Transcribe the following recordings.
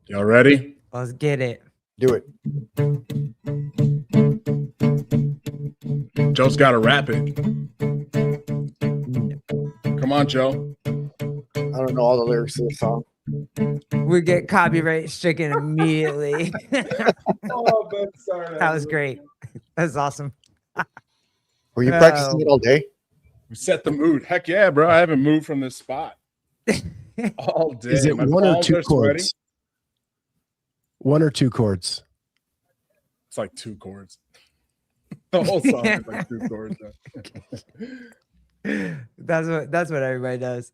Y'all ready? Let's get it. Do it. Joe's got to rap it. Come on, Joe. I don't know all the lyrics to the song. We get copyright stricken immediately. Oh, Ben, sorry. That was great. That's awesome. Were you practicing it all day? We set the mood. Heck yeah, bro. I haven't moved from this spot all day. Is it My one or palms two are sweaty. chords? One or two chords? It's like 2 chords. The whole song is like 2 chords. That's what everybody does.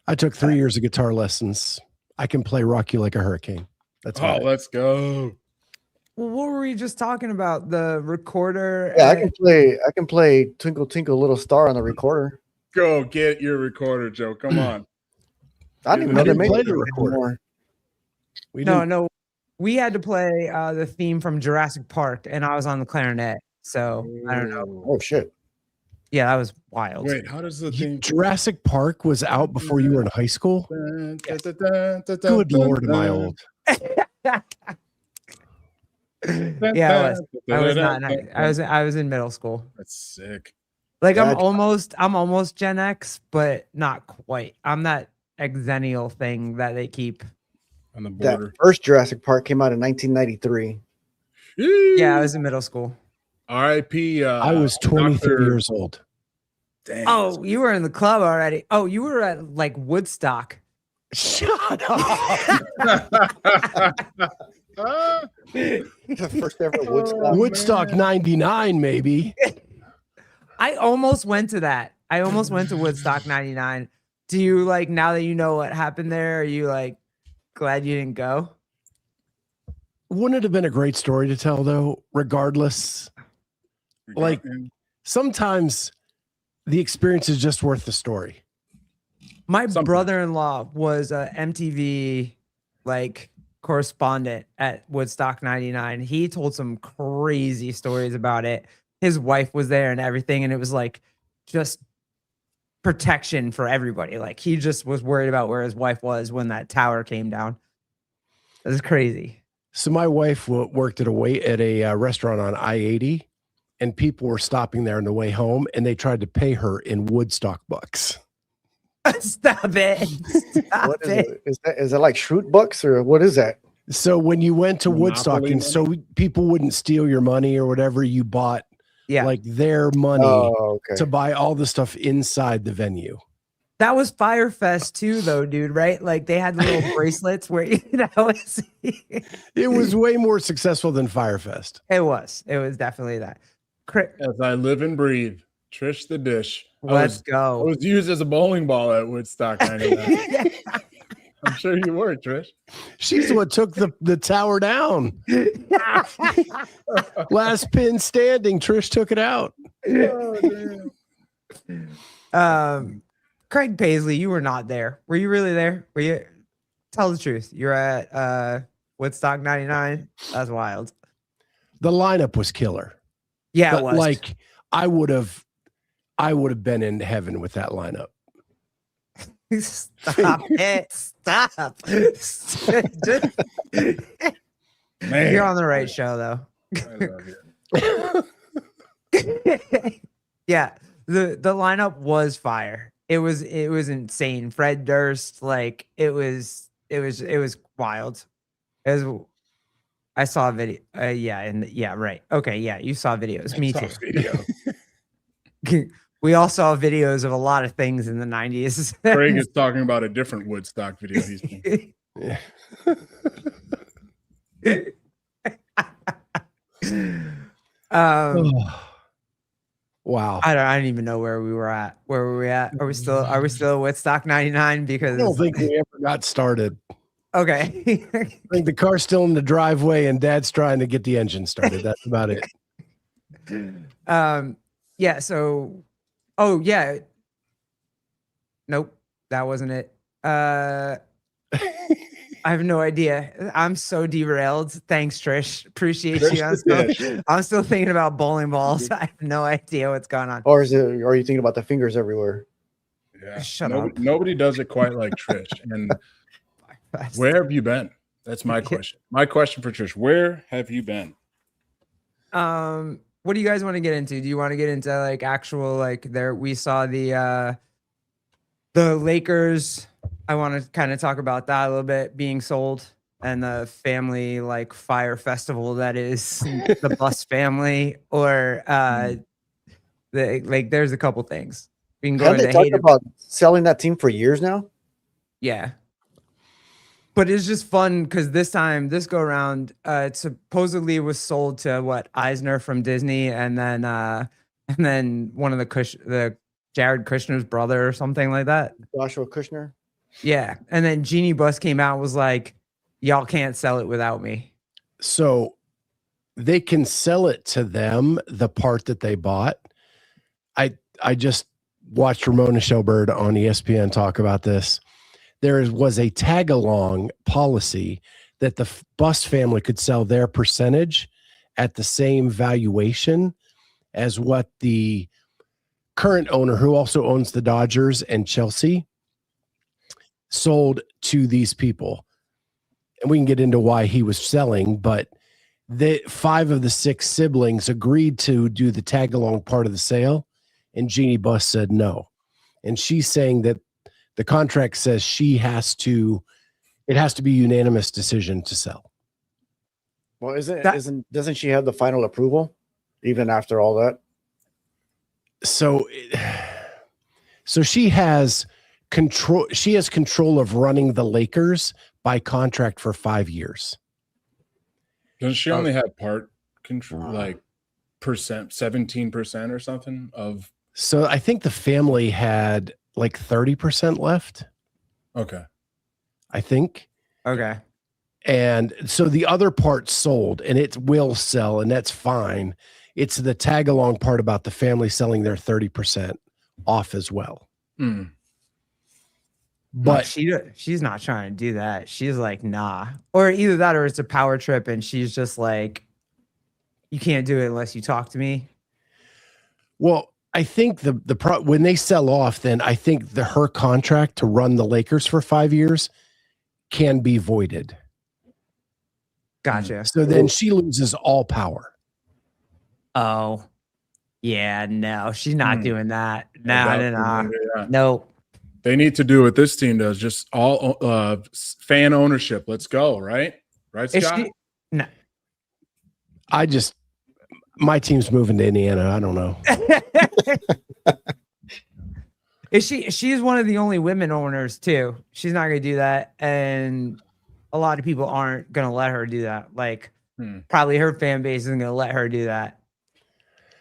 I took 3 years of guitar lessons. I can play Rock You Like a Hurricane. That's Oh, let's go. Well, what were we just talking about? The recorder? Yeah, I can play Twinkle Twinkle Little Star on the recorder. Go get your recorder, Joe. Come on. I didn't even know they made play the the recorder. No. We had to play the theme from Jurassic Park, and I was on the clarinet. So I don't know. Oh shit! Yeah, that was wild. Wait, how does the thing? Jurassic Park was out before you were in high school? Good Lord, am I old? Yeah, I was not. I was in middle school. That's sick. Like Yeah, I'm almost Gen X, but not quite. I'm that exennial thing that they keep. On the border. That first Jurassic Park came out in 1993. Yeah, I was in middle school. R.I.P. I was 23 years old. Dang. Oh, you were in the club already. Oh, you were at like Woodstock. Shut up. The first ever Woodstock. Woodstock 99, maybe. I almost went to that. I almost went to Woodstock 99. Do you like, now that you know what happened there, are you like glad you didn't go? Wouldn't it have been a great story to tell, though, regardless? Like, sometimes the experience is just worth the story. My brother-in-law was a MTV like correspondent at Woodstock 99. He told some crazy stories about it. His wife was there and everything, and it was like just protection for everybody. Like he just was worried about where his wife was when that tower came down. It was crazy. So my wife worked at a restaurant on I-80, and people were stopping there on the way home, and they tried to pay her in Woodstock bucks. Stop it. Stop What is it. it? Is that like Shroot bucks or what is that? So when you went to Woodstock, Monopoly and so people wouldn't steal your money or whatever, you bought like their money to buy all the stuff inside the venue. That was Firefest too, though, dude, right? Like they had the little bracelets where that was it was way more successful than Firefest. It was definitely that. As I live and breathe, Trish the Dish. Let's go. I was used as a bowling ball at Woodstock 99. I'm sure you were, Trish. She's what took the tower down. Last pin standing, Trish took it out. Oh, Craig Paisley, you were not there. Were you really there? Were you? Tell the truth. You're at Woodstock 99. That's wild. The lineup was killer. Yeah, but it was. Like I would have been in heaven with that lineup. Stop it. Stop. Man. You're on the right show, though. I love you. Yeah, the lineup was fire. It was insane. Fred Durst, like it was wild. I saw a video. Right. Okay, yeah, you saw videos. Me too. Video. We all saw videos of a lot of things in the 90s. Craig is talking about a different Woodstock video he's been. Yeah. Wow. I don't even know where we were at. Where were we at? Are we still at Woodstock 99? Because I don't think we ever got started. Okay. I think the car's still in the driveway and Dad's trying to get the engine started. That's about it. Yeah, so yeah. Nope, that wasn't it. I have no idea. I'm so derailed. Thanks, Trish. Appreciate you. I'm still thinking about bowling balls. I have no idea what's going on. Or are you thinking about the fingers everywhere? Yeah. Shut up. Nobody does it quite like Trish. And where have you been? That's my question. My question for Trish: where have you been? What do you guys want to get into? Do you want to get into like actual like there? We saw the Lakers. I want to kind of talk about that a little bit being sold and the family like fire festival that is the Bus family, or there's a couple things we can go Haven't into. they talked about selling that team for years now? Yeah. But it's just fun because this go around, it supposedly was sold to what, Eisner from Disney, and then one of the Jared Kushner's brother or something like that. Joshua Kushner. Yeah, and then Genie Bus came out and was like, "Y'all can't sell it without me." So they can sell it to them, the part that they bought. I just watched Ramona Shelburne on ESPN talk about this. There was a tag along policy that the Bus family could sell their percentage at the same valuation as what the current owner, who also owns the Dodgers and Chelsea, sold to these people. And we can get into why he was selling, but the 5 of the 6 siblings agreed to do the tag along part of the sale, and Jeannie Buss said no. And she's saying that the contract says it has to be unanimous decision to sell. Well, doesn't she have the final approval even after all that? So she has control. She has control of running the Lakers by contract for 5 years. Does she only have part control, like 17% or something of? So I think the family had like 30% left. Okay. I think. Okay. And so the other part sold, and it will sell, and that's fine. It's the tag along part about the family selling their 30% off as well. Mm. But she's not trying to do that. She's like, nah. Or either that or it's a power trip and she's just like, you can't do it unless you talk to me. Well, I think when they sell off, then I think her contract to run the Lakers for 5 years can be voided. Gotcha. So then she loses all power. Oh, yeah, no, she's not doing that. No. They need to do what this team does, just all fan ownership. Let's go, right? Right, Scott? No. My team's moving to Indiana. I don't know. She's one of the only women owners too. She's not going to do that. And a lot of people aren't going to let her do that. Like probably her fan base isn't going to let her do that.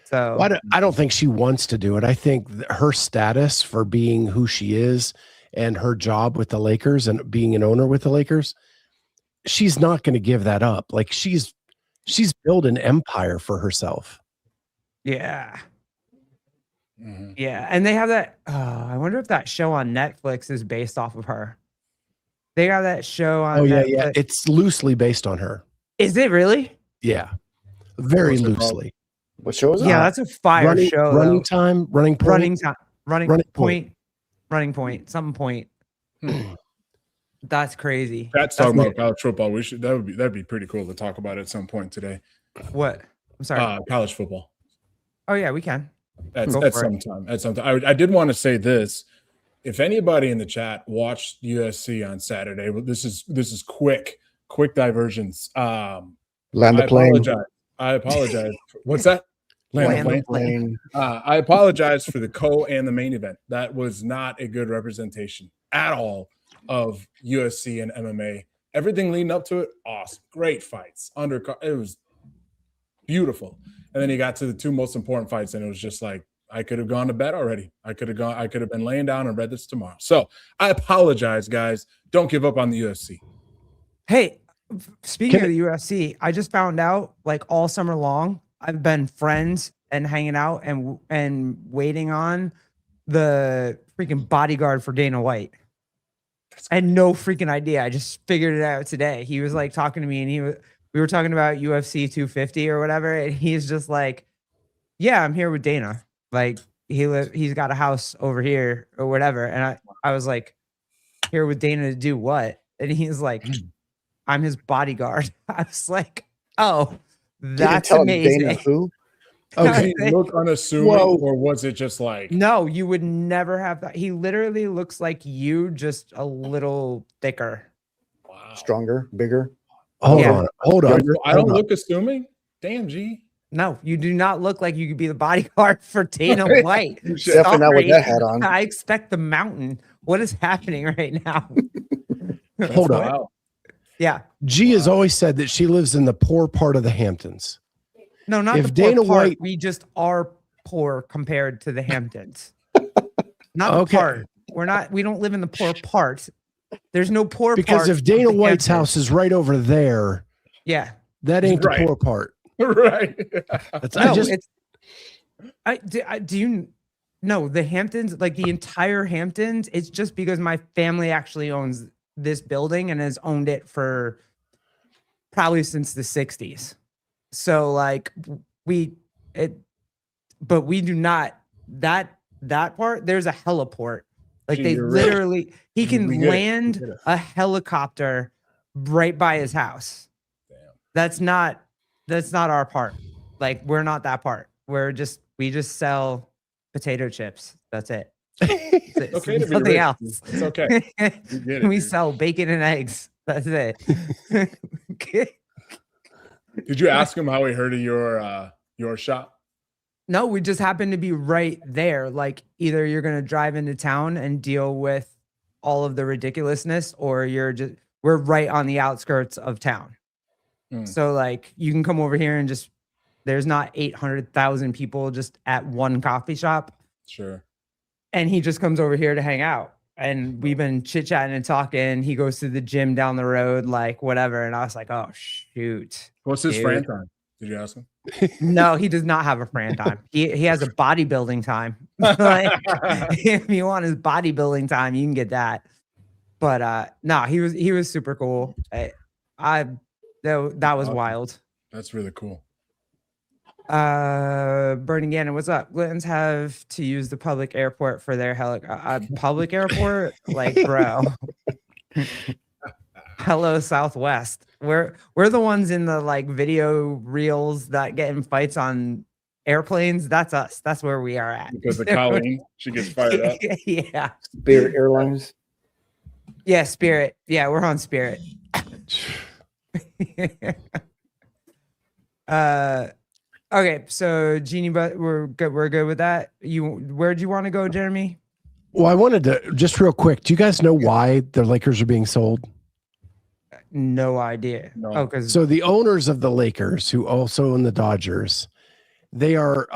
So I don't think she wants to do it. I think her status for being who she is and her job with the Lakers and being an owner with the Lakers, she's not going to give that up. Like she's built an empire for herself. Yeah. Mm-hmm. Yeah. And they have that. I wonder if that show on Netflix is based off of her. They got that show on Netflix. Yeah. It's loosely based on her. Is it really? Yeah. Very loosely. What show is it? Yeah, that's a fire show. Running time, running point. Running point, something point. That's crazy. That's talking about college football. That'd be pretty cool to talk about at some point today. What? I'm sorry. College football. Oh yeah, we can. At some time. I did want to say this. If anybody in the chat watched USC on Saturday, this is quick diversions. Land the plane. I apologize. What's that? Land the plane. I apologize for the and the main event. That was not a good representation at all of USC and MMA. Everything leading up to it, awesome. Great fights. It was beautiful. And then he got to the 2 most important fights, and it was just like, I could have gone to bed already. I could have been laying down and read this tomorrow. So I apologize, guys. Don't give up on the UFC. Hey, speaking of the UFC, I just found out like all summer long, I've been friends and hanging out and waiting on the freaking bodyguard for Dana White. I had no freaking idea. I just figured it out today. He was like talking to me and we were talking about UFC 250 or whatever. And he's just like, yeah, I'm here with Dana. Like he's got a house over here or whatever. And I was like, here with Dana to do what? And he's like, I'm his bodyguard. I was like, oh, You didn't that's tell him Dana amazing. who? Did he look unassuming, or was it just like? No, you would never have that. He literally looks like you, just a little thicker. Wow. Stronger, bigger. Hold on. I don't look assuming. Damn, G. No, you do not look like you could be the bodyguard for Dana White. Definitely not with that hat on. I expect the mountain. What is happening right now? Hold on. Yeah. G has always said that she lives in the poor part of the Hamptons. No, not If the poor Dana part. White- We just are poor compared to the Hamptons. Not the Okay. part. We don't live in the poor part. There's no poor part. Because if of Dana the White's Hamptons. house is right over there, Yeah. that ain't Right. the poor part. Right. Do you know the Hamptons, like the entire Hamptons? It's just because my family actually owns this building and has owned it for probably since the 60s. So like but we do not that part. There's a heliport. Like Gee, they you're right. literally, he can We get it. land We get it. a helicopter right by his house. Damn. That's not our part. Like we're not that part. We just sell potato chips. That's it. It's Okay to be nothing rich. else. It's okay. You get it, We dude. sell bacon and eggs. That's it. Did you ask him how he heard of your shop? No, we just happen to be right there. Like either you're gonna drive into town and deal with all of the ridiculousness, or we're right on the outskirts of town. So like you can come over here and there's not 800,000 people just at one coffee shop. Sure. And he just comes over here to hang out. And we've been chit-chatting and talking. He goes to the gym down the road, like whatever. And I was like, oh shoot. What's his Dude. Fran time? Did you ask him? No, he does not have a Fran time. He has a bodybuilding time. Like, if you want his bodybuilding time, you can get that. But no, he was super cool. That was wild. That's really cool. Burning Gannon, what's up? Glintons have to use the public airport for their public airport? Like, bro. Hello, Southwest. We're the ones in the like video reels that get in fights on airplanes. That's us. That's where we are at. Because of Colleen, she gets fired up. Yeah. Spirit Airlines. Yeah, Spirit. Yeah, we're on Spirit. Okay, so Genie, but we're good with that. Where'd you want to go, Jeremy? Well, I wanted to just real quick. Do you guys know why the Lakers are being sold? No idea. No. Oh, because So the owners of the Lakers, who also own the Dodgers, they are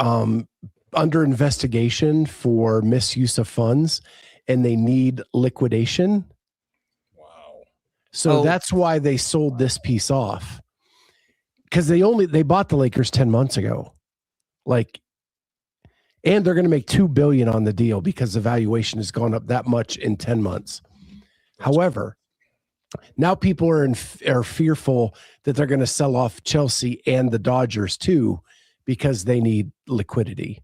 under investigation for misuse of funds, and they need liquidation. Wow. So that's why they sold this piece off. Because they bought the Lakers 10 months ago. Like, and they're going to make $2 billion on the deal because the valuation has gone up that much in 10 months. However, now people are fearful that they're going to sell off Chelsea and the Dodgers too, because they need liquidity.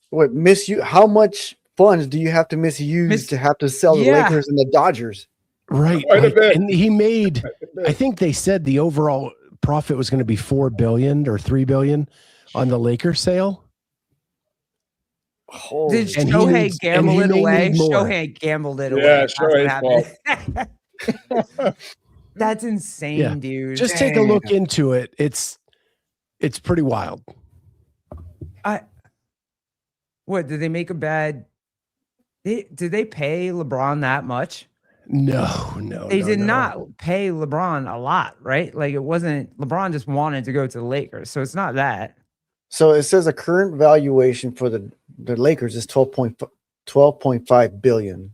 What misuse? How much funds do you have to misuse to have to sell the Lakers and the Dodgers? Right. Quite a bit. And he made, I think they said the overall profit was going to be $4 billion or $3 billion on the Lakers sale. Holy did And he Shohei needs- gamble and he it may away? need more. Shohei gambled it away. Yeah, That's what Shohei's happened. That's insane, Yeah. dude. Just take a look into it. It's pretty wild. What did they make a bad? Did they pay LeBron that much? No. They did not pay LeBron a lot, right? Like it wasn't. LeBron just wanted to go to the Lakers, so it's not that. So it says a current valuation for the Lakers is 12.5 billion.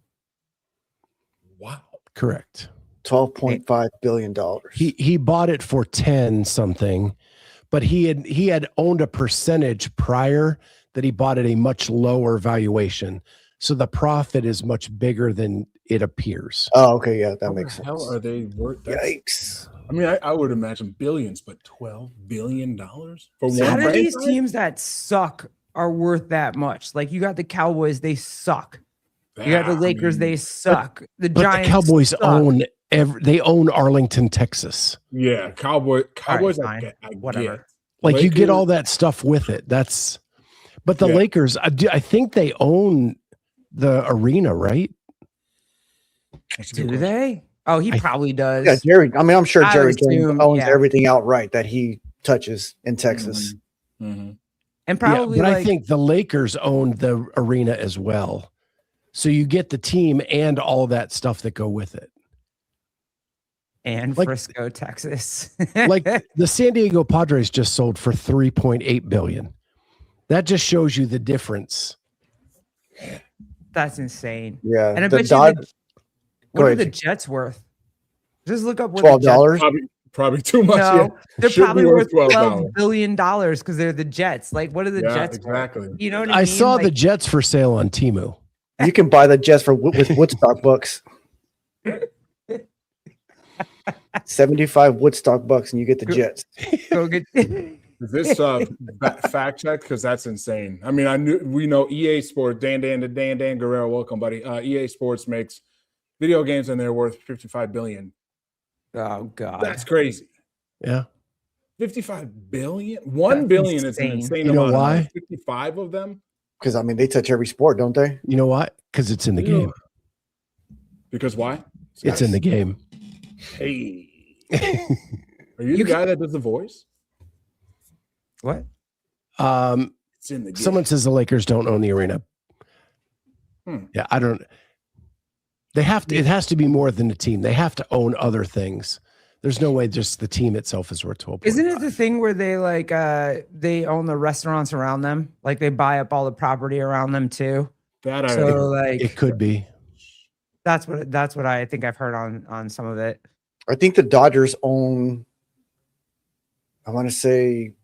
Wow. Correct. $12.5 billion. He bought it for 10 something, but he had owned a percentage prior that he bought at a much lower valuation. So the profit is much bigger than it appears. Oh, okay, yeah, that How makes the sense. hell are they worth? Yikes! I mean, I would imagine billions, but $12 billion for How one do these franchise? teams that suck are worth that much? Like you got the Cowboys, they suck. You got the Lakers, they suck. The But Giants, the Cowboys suck. own They own Arlington, Texas. Yeah, Cowboys. Fine. I Whatever. get. Like you get Lakers- all that stuff with it. But the Yeah. Lakers, I think they own the arena, right? That's a good Do question. they? Oh, he probably does. Yeah, Jerry. I mean, I'm sure I Jerry would Jones assume, owns yeah. everything outright that he touches in Texas. Mhm. And probably but I like think the Lakers own the arena as well. So you get the team and all that stuff that go with it. and like- Frisco, Texas. Like the San Diego Padres just sold for $3.8 billion. That just shows you the difference. That's insane. Yeah, And I the bet you Dod- what Go are ahead. the Jets worth? Just look up what the Jets $12. Probably too much. No, yeah. they're Should probably be worth worth $12 billion because they're the Jets. Like, what are the Yeah, Jets exactly. worth? You know what I mean? I saw the Like, Jets for sale on Temu. You can buy the Jets with Woodstock bucks. 75 Woodstock bucks, and you get the Jets. go get. Is this fact check? Because that's insane. I mean, we know EA Sports, Dan Guerrero, welcome, buddy. EA Sports makes video games and they're worth $55 billion. Oh God, That's crazy. Yeah. 55 billion? 1 That's billion is an insane. insane You know amount. why? Of money. 55 of them? Because I mean, they touch every sport, don't they? You know what? Because it's in the game. Because why? It's in the game. Hey. Are you the guy that does the voice? what? It's in the game. Someone says the Lakers don't own the arena. Yeah, I don't. They have to. It has to be more than a team. They have to own other things. There's no way just the team itself is worth 12. Isn't it the thing where they like they own the restaurants around them? Like they buy up all the property around them too. That I So like It could be. that's what I think I've heard on some of it. I think the Dodgers own, I want to say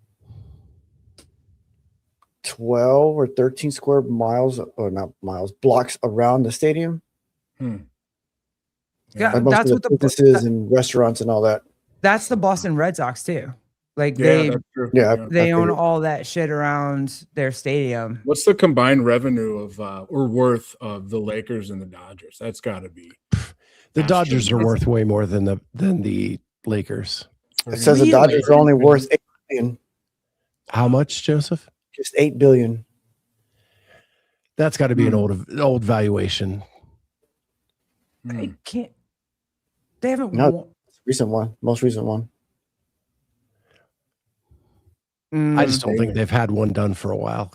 12 or 13 square miles, or not miles, blocks around the stadium. Yeah, Like most that's of what the the businesses and restaurants and all that. that's the Boston Red Sox too. Like Yeah, they that's true. Yeah. they I own figured. all that shit around their stadium. What's the combined revenue of or worth of the Lakers and the Dodgers? That's got to be. The Astros. Dodgers are worth way more than the Lakers. It says Really? the Dodgers are only worth $8 billion, How much, Joseph? just $8 billion. That's got to be an old valuation. I can't. They haven't. No. won- Recent one, most recent one. I just don't Dang think it. they've had one done for a while.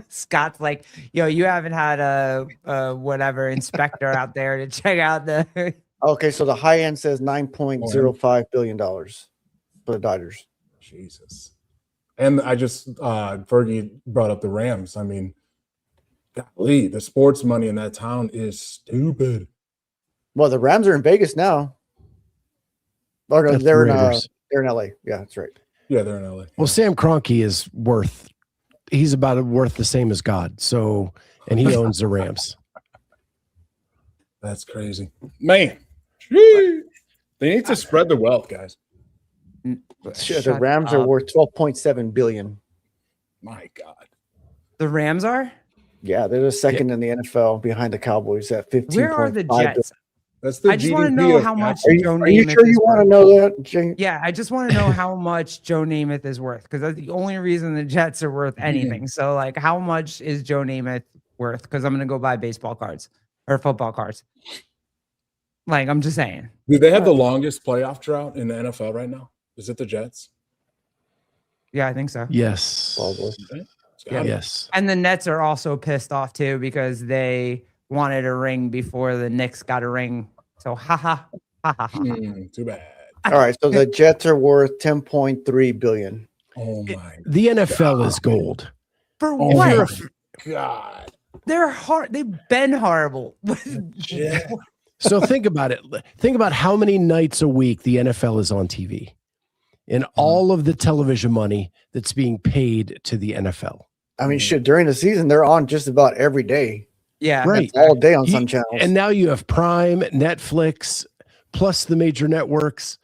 Scott's like, yo, you haven't had a whatever inspector out there to check out the. Okay, so the high end says $9.05 billion for the Dodgers. Jesus. And I just Fergie brought up the Rams. I mean, golly, the sports money in that town is stupid. Well, the Rams are in Vegas now. Or no, That's they're in Raiders. they're in LA. Yeah, that's right. Yeah, they're in LA. Well, Sam Kroenke is worth. He's about worth the same as God. So, and he owns the Rams. That's crazy. Man. They need to spread the wealth, guys. The Shut Rams are up. worth $12.7 billion. My God. The Rams are. Yeah, they're the second in the NFL behind the Cowboys at 15. Where are the Jets? That's the I just want to GDP know of how much Apple. Joe Are you Namath sure is you want to worth. know that, Jay? Yeah, I just want to know how much Joe Namath is worth because that's the only reason the Jets are worth anything. So, like, how much is Joe Namath worth? Because I'm gonna go buy baseball cards or football cards. Like, I'm just saying. Do they have the longest playoff drought in the NFL right now? Is it the Jets? Yeah, I think so. Yes. Probably. It's gotta be. Yes. And the Nets are also pissed off too because they wanted a ring before the Knicks got a ring. So, ha ha ha ha. Ha. Too bad. All right, so the Jets are worth $10.3 billion. Oh my The NFL is gold. For Oh what? my God. They're hard. They've been horrible. Yeah. So think about it. Think about how many nights a week the NFL is on TV and all of the television money that's being paid to the NFL. I mean, shit, during the season, they're on just about every day. Yeah. Right. All day on You- some channels. And now you have Prime, Netflix, plus the major networks,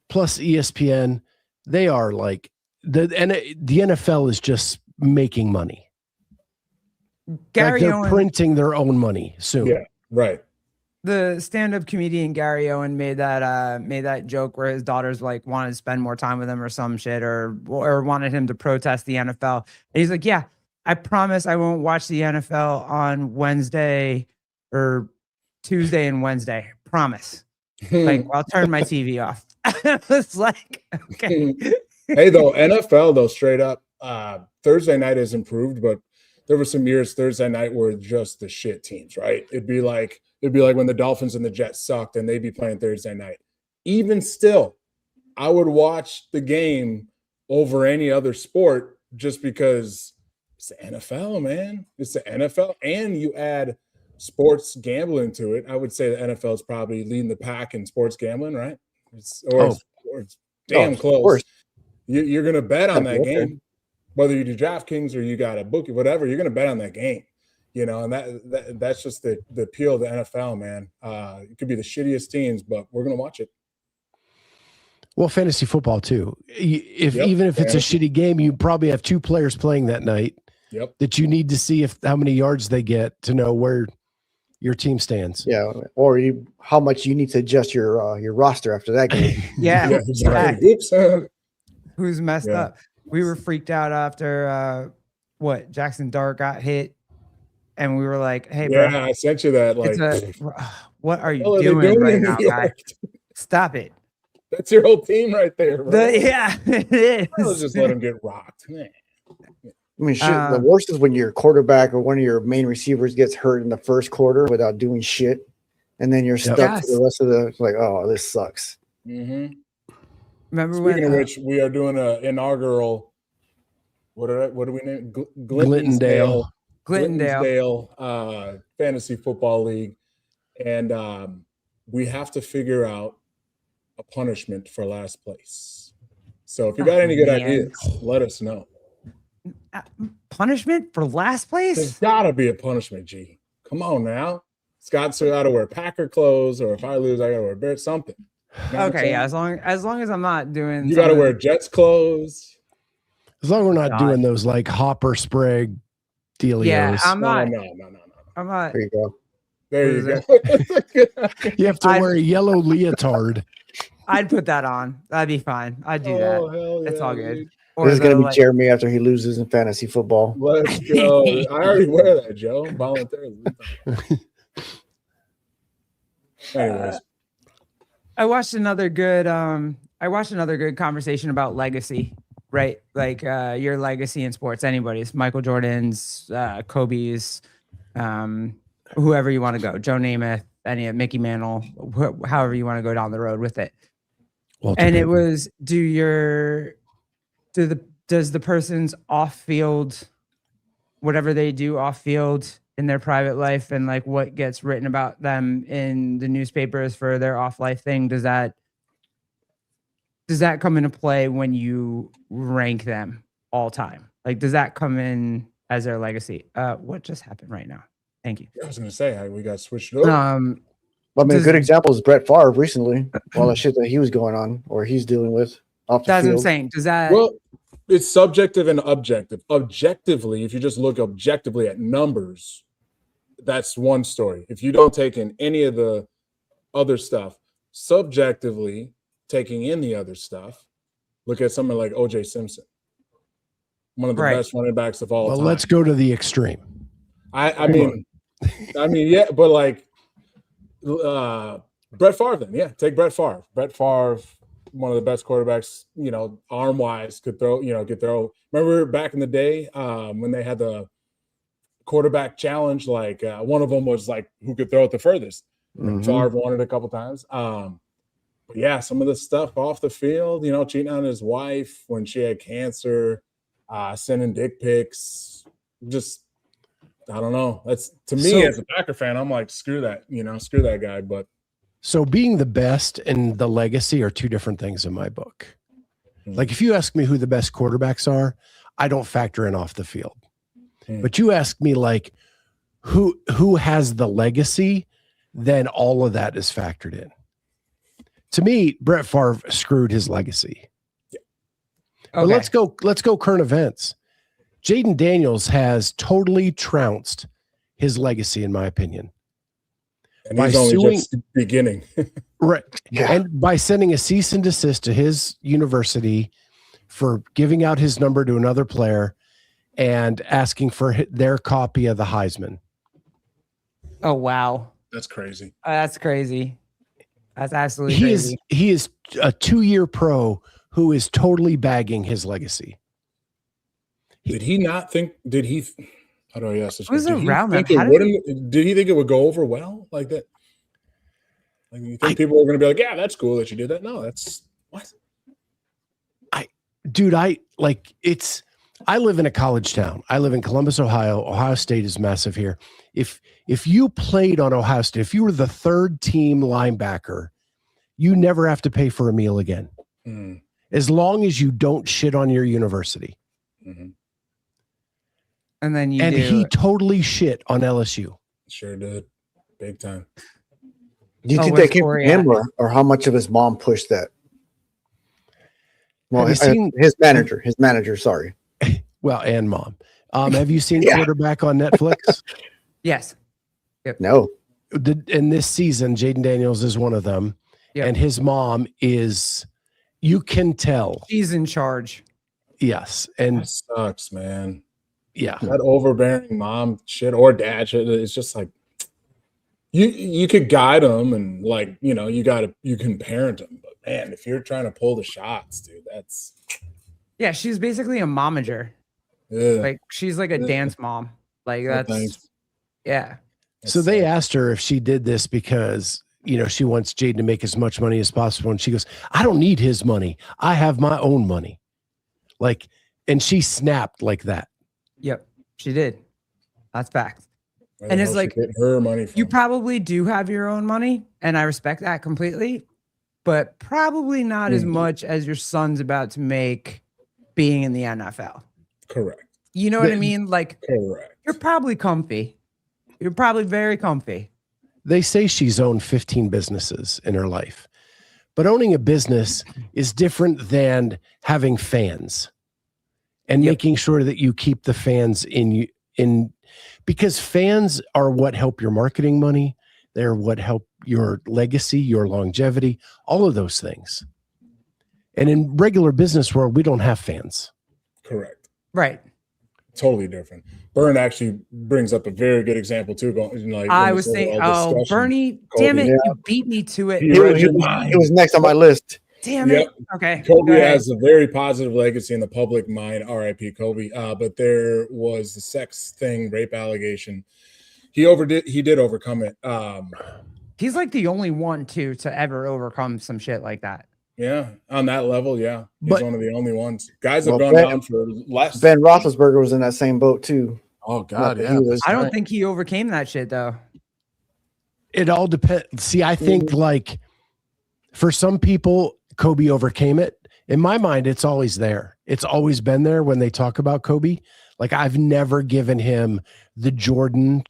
plus ESPN. They are like the NFL is just making money. Gary like they're Owen. printing their own money soon. Yeah. Right. the stand-up comedian Gary Owen made that joke where his daughters like wanted to spend more time with him or some shit, or wanted him to protest the NFL. And he's like, yeah, I promise I won't watch the NFL on Wednesday or Tuesday and Wednesday. Promise. Like, I'll turn my TV off. It's like, okay. Hey, though, NFL, though, straight up, Thursday night has improved, but there were some years Thursday night were just the shit teams, right? It'd be like when the Dolphins and the Jets sucked and they'd be playing Thursday night. Even still, I would watch the game over any other sport just because it's the NFL, man. It's the NFL. And you add sports gambling to it. I would say the NFL is probably leading the pack in sports gambling, right? It's damn close. You're going to bet on that game. Whether you do DraftKings or you got a bookie, whatever, you're going to bet on that game, you know, and that's just the appeal of the NFL, man. It could be the shittiest teams, but we're going to watch it. Well, fantasy football too. Even if it's a shitty game, you probably have two players playing that night that you need to see how many yards they get to know where your team stands. Yeah, or how much you need to adjust your roster after that game. Oops. Who's messed up? We were freaked out after Jackson Dart got hit, and we were like, "Hey, bro, I sent you that." Like, what are you doing right now, guy? Stop it! That's your whole team right there, bro. It is. Let's just let him get rocked, man. I mean, shit, the worst is when your quarterback or one of your main receivers gets hurt in the first quarter without doing shit, and then you're stuck for the rest of the. Like, oh, this sucks. Mm-hmm. Remember Speaking of which, we are doing an inaugural. What do we name it? Glendale Fantasy Football League, and we have to figure out a punishment for last place. So if you got any good ideas, let us know. Punishment for last place? There's got to be a punishment, G. Come on now. Scott's got to wear Packer clothes, or if I lose, I got to wear Bear something. Okay, yeah. As long as I'm not doing, you got to wear Jets clothes. As long as we're not doing those like Hopper Sprague dealios. Yeah, I'm not. No. I'm not. There you go. There you go. You have to wear a yellow leotard. I'd put that on. That'd be fine. I'd do that. Hell it's yeah, all good. Dude. This is gonna be Jeremy after he loses in fantasy football. Let's go. I already wear that, Joe. Voluntarily. Anyways. I watched another good conversation about legacy, right? Like your legacy in sports, anybody's, Michael Jordan's, Kobe's, whoever you want to go, Joe Namath, Mickey Mantle, however you want to go down the road with it. And it was, does the person's off field, whatever they do off field in their private life, and like what gets written about them in the newspapers for their off life thing, does that come into play when you rank them all time? Like, does that come in as their legacy? What just happened right now? Thank you. I was going to say, we got switched over. I mean, a good example is Brett Favre recently. All the shit that he was going on or he's dealing with off the that's field. what I'm saying. Does that? Well, it's subjective and objective. Objectively, if you just look objectively at numbers, that's one story. If you don't take in any of the other stuff, subjectively taking in the other stuff, look at someone like O.J. Simpson, one of the best running backs of all time. Well, let's go to the extreme. I mean, yeah, but like Brett Favre, then, yeah, take Brett Favre. Brett Favre, one of the best quarterbacks, arm wise, could throw. Remember back in the day when they had the quarterback challenge? Like one of them was like who could throw it the furthest. Mm-hmm. Favre won it a couple times. But yeah, some of the stuff off the field, cheating on his wife when she had cancer, sending dick pics, just. I don't know. That's to me as a Packer fan, I'm like, screw that, screw that guy. But so being the best and the legacy are two different things in my book. Mm-hmm. Like if you ask me who the best quarterbacks are, I don't factor in off the field. Mm-hmm. But you ask me like who has the legacy, then all of that is factored in. To me, Brett Favre screwed his legacy. Yeah. Okay. But let's go current events. Jaden Daniels has totally trounced his legacy, in my opinion. And he's only just beginning. Right. Yeah. And by sending a cease and desist to his university for giving out his number to another player and asking for their copy of the Heisman. Oh, wow. That's crazy. That's crazy. That's absolutely crazy. He is a 2-year pro who is totally bagging his legacy. Did he not think, how do I ask this? Was around did he think it would go over well like that? Like, you think people are going to be like, yeah, that's cool that you did that? No, that's what? I live in a college town. I live in Columbus, Ohio. Ohio State is massive here. If you played on Ohio State, if you were the third team linebacker, you never have to pay for a meal again. As long as you don't shit on your university. Mm-hmm. And then he totally shit on LSU. Sure did. Big time. Do you think that came from him or how much of his mom pushed that? Well, his manager, sorry. Well, and mom. Have you seen Quarterback on Netflix? Yes. Yep. No. In this season, Jaden Daniels is one of them. Yep. And his mom is, you can tell. She's in charge. Yes. And that sucks, man. Yeah. That overbearing mom shit or dad shit. It's just like, you could guide them and like, you can parent them. But man, if you're trying to pull the shots, dude, that's. Yeah, she's basically a momager. Yeah. Like she's like a dance mom. Like that's yeah. So they asked her if she did this because, she wants Jaden to make as much money as possible. And she goes, I don't need his money. I have my own money. Like, and she snapped like that. Yep, she did. That's fact. And it's like her money from? You probably do have your own money, and I respect that completely, but probably not as much as your son's about to make being in the NFL. Correct. You know what I mean? Like, correct. You're probably comfy. You're probably very comfy. They say she's owned 15 businesses in her life, but owning a business is different than having fans and making sure that you keep the fans in because fans are what help your marketing money. They're what help your legacy, your longevity, all of those things. And in regular business world, we don't have fans. Correct. Right. Totally different. Byrne actually brings up a very good example too. I was saying, Bernie, damn it, you beat me to it. It was next on my list. Damn it. Okay. Kobe has a very positive legacy in the public mind. R.I.P. Kobe. But there was the sex thing, rape allegation. He did overcome it. He's like the only one to ever overcome some shit like that. Yeah, on that level, yeah. He's one of the only ones. Guys have gone down for less. Ben Roethlisberger was in that same boat too. Oh God, yeah. I don't think he overcame that shit though. It all depends. See, I think like for some people, Kobe overcame it. In my mind, it's always there. It's always been there when they talk about Kobe. Like I've never given him the Jordan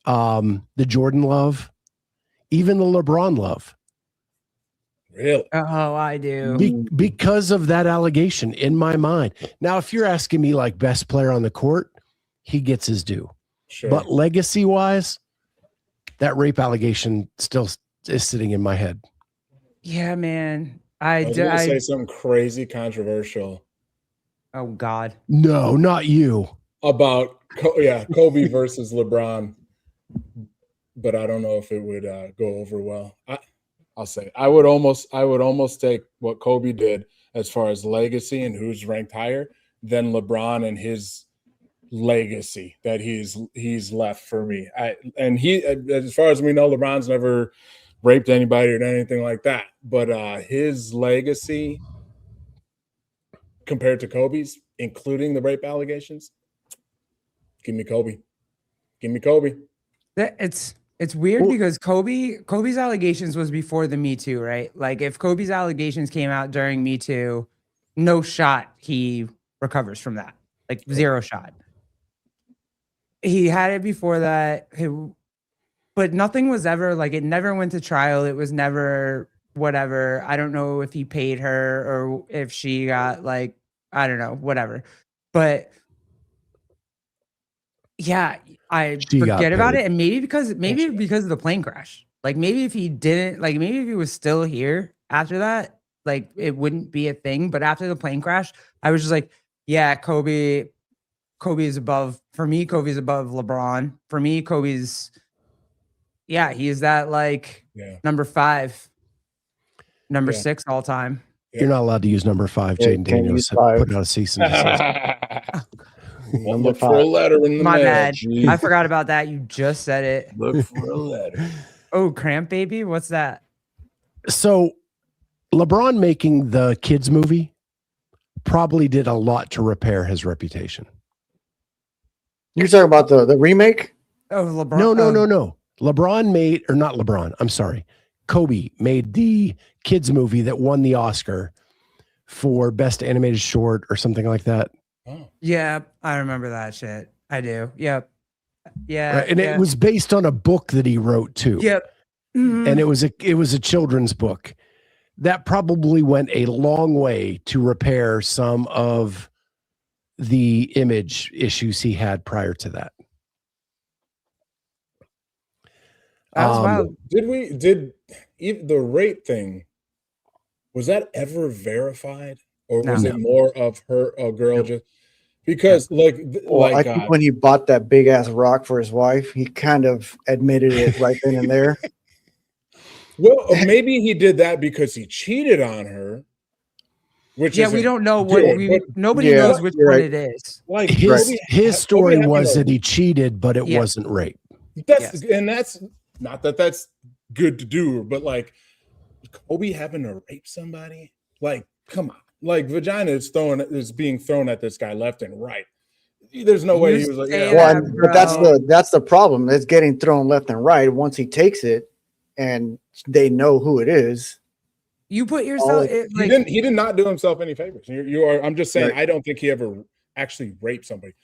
love, even the LeBron love. Really? Oh, I do. Because of that allegation in my mind. Now, if you're asking me like best player on the court, he gets his due. Sure. But legacy wise, that rape allegation still is sitting in my head. Yeah, man. I was going to say something crazy controversial. Oh God. No, not you. About Kobe versus LeBron. But I don't know if it would go over well. I'll say I would almost take what Kobe did as far as legacy and who's ranked higher than LeBron and his legacy that he's left for me. As far as we know, LeBron's never raped anybody or anything like that. But his legacy compared to Kobe's, including the rape allegations, give me Kobe. Give me Kobe. It's weird because Kobe's allegations was before the Me Too, right? Like if Kobe's allegations came out during Me Too, no shot he recovers from that. Like zero shot. He had it before that, but nothing was ever like it never went to trial. It was never whatever. I don't know if he paid her or if she got like, I don't know, whatever. But Yeah, I She got forget about paid. it, and maybe because of the plane crash. Like maybe if he didn't, like maybe if he was still here after that, like it wouldn't be a thing. But after the plane crash, I was just like, yeah, Kobe is above for me. Kobe's above LeBron. For me, he's that like number 5, number 6 all time. You're not allowed to use number 5. Jaden Daniels put out a cease and desist. Number 5. For a letter in the My mail. bad. Geez. I forgot about that. You just said it. Look for a letter. Oh, Cramp Baby? What's that? So LeBron making the kids movie probably did a lot to repair his reputation. You're talking about the remake? Oh, LeBron. No. LeBron made, or not LeBron, I'm sorry. Kobe made the kids movie that won the Oscar for best animated short or something like that. Oh. Yeah, I remember that shit. I do. Yep. Yeah. Right. And it was based on a book that he wrote too. Yep. Mm-hmm. And it was a children's book. That probably went a long way to repair some of the image issues he had prior to that. That was wild. Did the rape thing, was that ever verified? Or was it more of a girl just because I think when he bought that big ass rock for his wife, he kind of admitted it right then and there. Well, maybe he did that because he cheated on her. Which we don't know nobody knows which one it is. Like his story was that he cheated, but it wasn't rape. That's not that that's good to do, but like Kobe having to rape somebody, like come on. Like vagina is being thrown at this guy left and right. There's no way he was like, but that's the problem. It's getting thrown left and right. Once he takes it and they know who it is. You put yourself he did not do himself any favors. I'm just saying I don't think he ever actually raped somebody.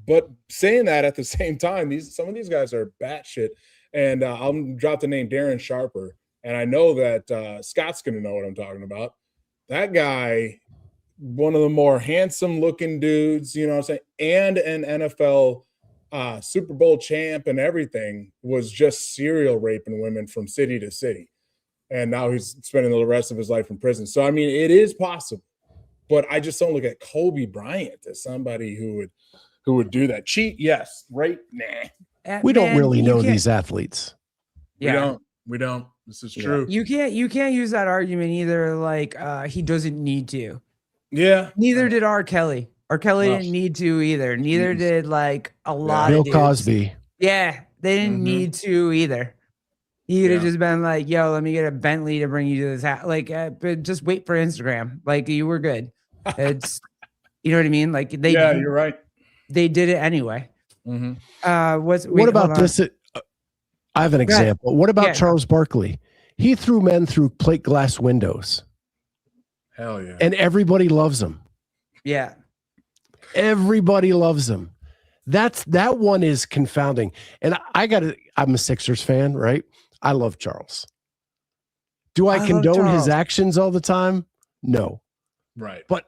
But saying that at the same time, some of these guys are batshit. And I'll drop the name Darren Sharper. And I know that Scott's gonna know what I'm talking about. That guy, one of the more handsome looking dudes, you know what I'm saying, and an NFL Super Bowl champ and everything, was just serial raping women from city to city. And now he's spending the rest of his life in prison. So, I mean, it is possible. But I just don't look at Kobe Bryant as somebody who would do that. Cheat, yes. Rape, nah. We don't really know these athletes. Yeah. We don't. This is true. You can't use that argument either. Like he doesn't need to. Yeah. Neither did R. Kelly. R. Kelly didn't need to either. Neither did like a lot of Bill Cosby. Yeah, they didn't need to either. He could have just been like, "Yo, let me get a Bentley to bring you to this house." Like, but just wait for Instagram. Like, you were good. It's, you know what I mean? Like they. Yeah, you're right. They did it anyway. Mm-hmm. What about this? I have an example. What about Charles Barkley? He threw men through plate glass windows. Hell yeah. And everybody loves him. Yeah. Everybody loves him. That one is confounding. And I'm a Sixers fan, right? I love Charles. Do I condone his actions all the time? No. Right. But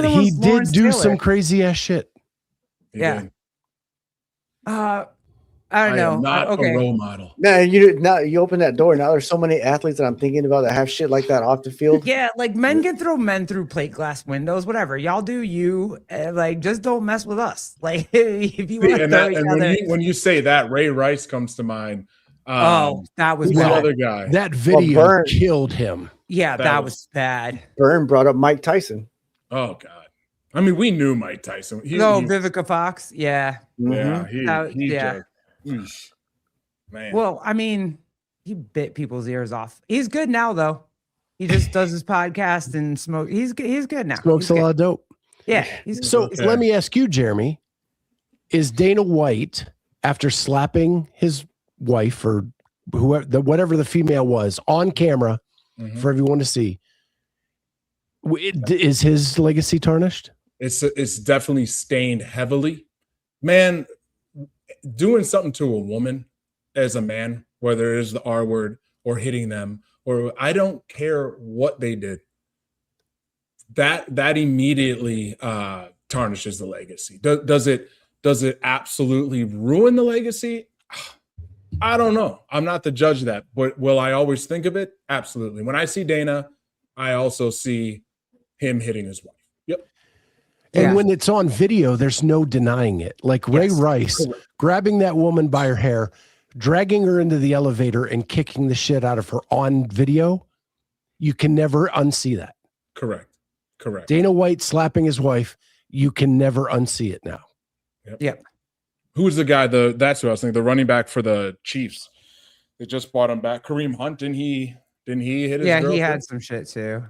he did do some crazy ass shit. Yeah. I don't know. Am not a role model. Man, you open that door. Now there's so many athletes that I'm thinking about that have shit like that off the field. Yeah, like men can throw men through plate glass windows, whatever. Y'all do you. Like, just don't mess with us. Like, if you want to throw each other. When you say that, Ray Rice comes to mind. That was the other guy. That video killed him. Yeah, that was bad. Byrne brought up Mike Tyson. Oh God. I mean, we knew Mike Tyson. Vivica Fox. Yeah. Yeah. Man. Well, I mean, he bit people's ears off. He's good now, though. He just does his podcast and smoke. He's good now. Smokes a lot of dope. Yeah. Let me ask you, Jeremy, is Dana White, after slapping his wife or whatever the female was on camera for everyone to see, is his legacy tarnished? It's definitely stained heavily. Man, doing something to a woman as a man, whether it is the R word or hitting them, or I don't care what they did, that immediately tarnishes the legacy. Does it absolutely ruin the legacy? I don't know. I'm not the judge of that, but will I always think of it? Absolutely. When I see Dana, I also see him hitting his wife. Yep. And when it's on video, there's no denying it. Like Ray Rice grabbing that woman by her hair, dragging her into the elevator and kicking the shit out of her on video. You can never unsee that. Correct. Dana White slapping his wife. You can never unsee it now. Yep. Who's the guy? That's who I was thinking. The running back for the Chiefs. They just brought him back. Kareem Hunt. Didn't he hit his girlfriend? He had some shit too.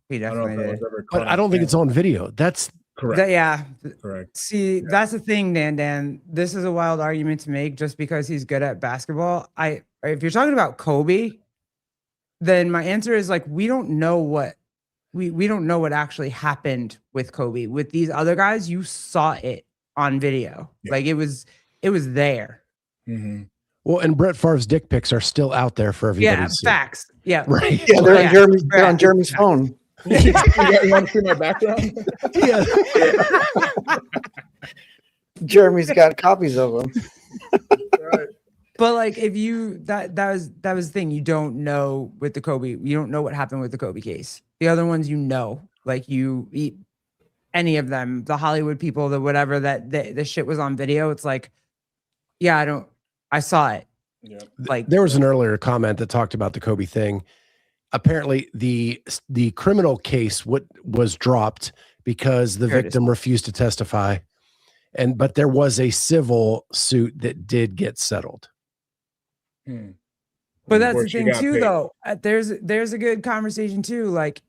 He definitely did. But I don't think it's on video. That's correct. Correct. See, that's the thing, Dan. This is a wild argument to make just because he's good at basketball. If you're talking about Kobe, then my answer is like we don't know what we don't know what actually happened with Kobe. With these other guys, you saw it on video. Yeah. Like it was there. Mm-hmm. Well, and Brett Favre's dick pics are still out there for everybody to see. Facts. Yeah. Right. Yeah, they're on Jeremy's phone. You want to see my background? Yeah. Jeremy's got copies of them. Right. But like if you that was the thing, you don't know with the Kobe, you don't know what happened with the Kobe case. The other ones like you eat any of them, the Hollywood people, the whatever that the shit was on video. It's like, I saw it. Yeah. Like there was an earlier comment that talked about the Kobe thing. Apparently the criminal case was dropped because the victim refused to testify. But there was a civil suit that did get settled. But that's the thing too, though. There's a good conversation too. Like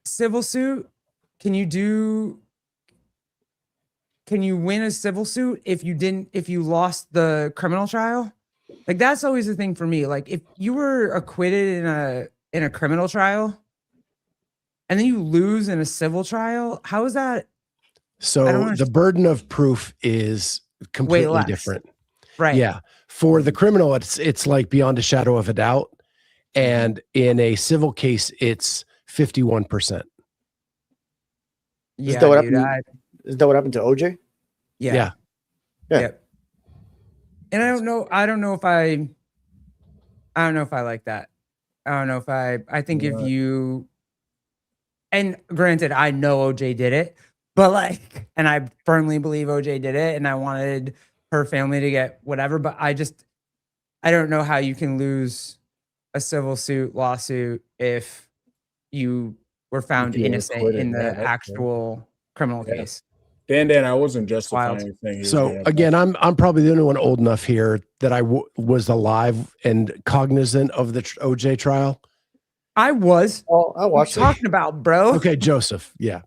civil suit, can you win a civil suit if you lost the criminal trial? Like that's always the thing for me. Like if you were acquitted in a criminal trial and then you lose in a civil trial, how is that? So the burden of proof is completely different. Right. Yeah. For the criminal, it's like beyond a shadow of a doubt. And in a civil case, it's 51%. Is that what happened to OJ? Yeah. Yep. And I don't know if I like that. I don't know if I think if you, and granted, I know OJ did it, but like, and I firmly believe OJ did it and I wanted her family to get whatever, but I don't know how you can lose a civil lawsuit if you were found innocent in the actual criminal case. Dan, I wasn't justifying anything. So again, I'm probably the only one old enough here that I was alive and cognizant of the OJ trial. I was. Oh, I watched. What are you talking about, bro? Okay, Joseph. Yeah,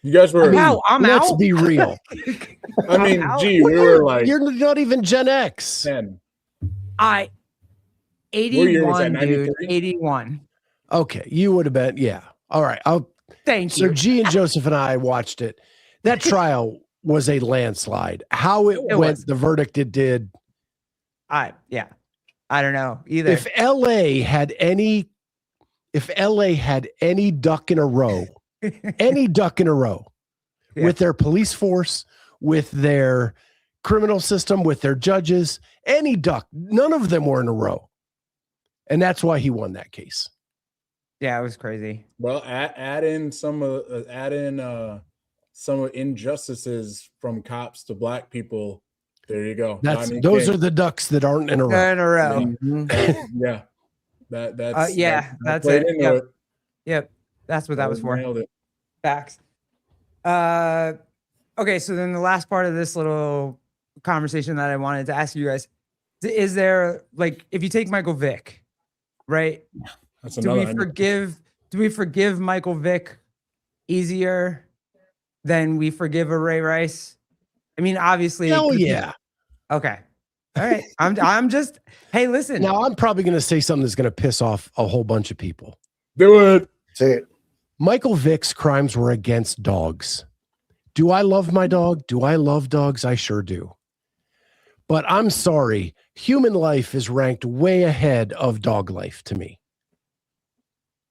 you guys were. I'm out. Let's be real. I mean, we were like. You're not even Gen X. 10. 81, dude. 81. Okay, you would have been. Yeah. All right. Thank you. So G and Joseph and I watched it. That trial was a landslide. How it went, the verdict it did. I don't know either. If LA had any duck in a row, with their police force, with their criminal system, with their judges, any duck, none of them were in a row. And that's why he won that case. Yeah, it was crazy. Well, add in some injustices from cops to black people. There you go. Those are the ducks that aren't in a row. Mm-hmm. Yeah. That's it. Yep. That's what that was for. Nailed it. Facts. Okay, so then the last part of this little conversation that I wanted to ask you guys, is there, like, if you take Michael Vick, right? That's do we forgive Michael Vick easier than we forgive a Ray Rice? I mean, obviously. Oh yeah. Okay. All right. I'm just, hey, listen. Now I'm probably going to say something that's going to piss off a whole bunch of people. Do it. Say it. Michael Vick's crimes were against dogs. Do I love my dog? Do I love dogs? I sure do. But I'm sorry. Human life is ranked way ahead of dog life to me.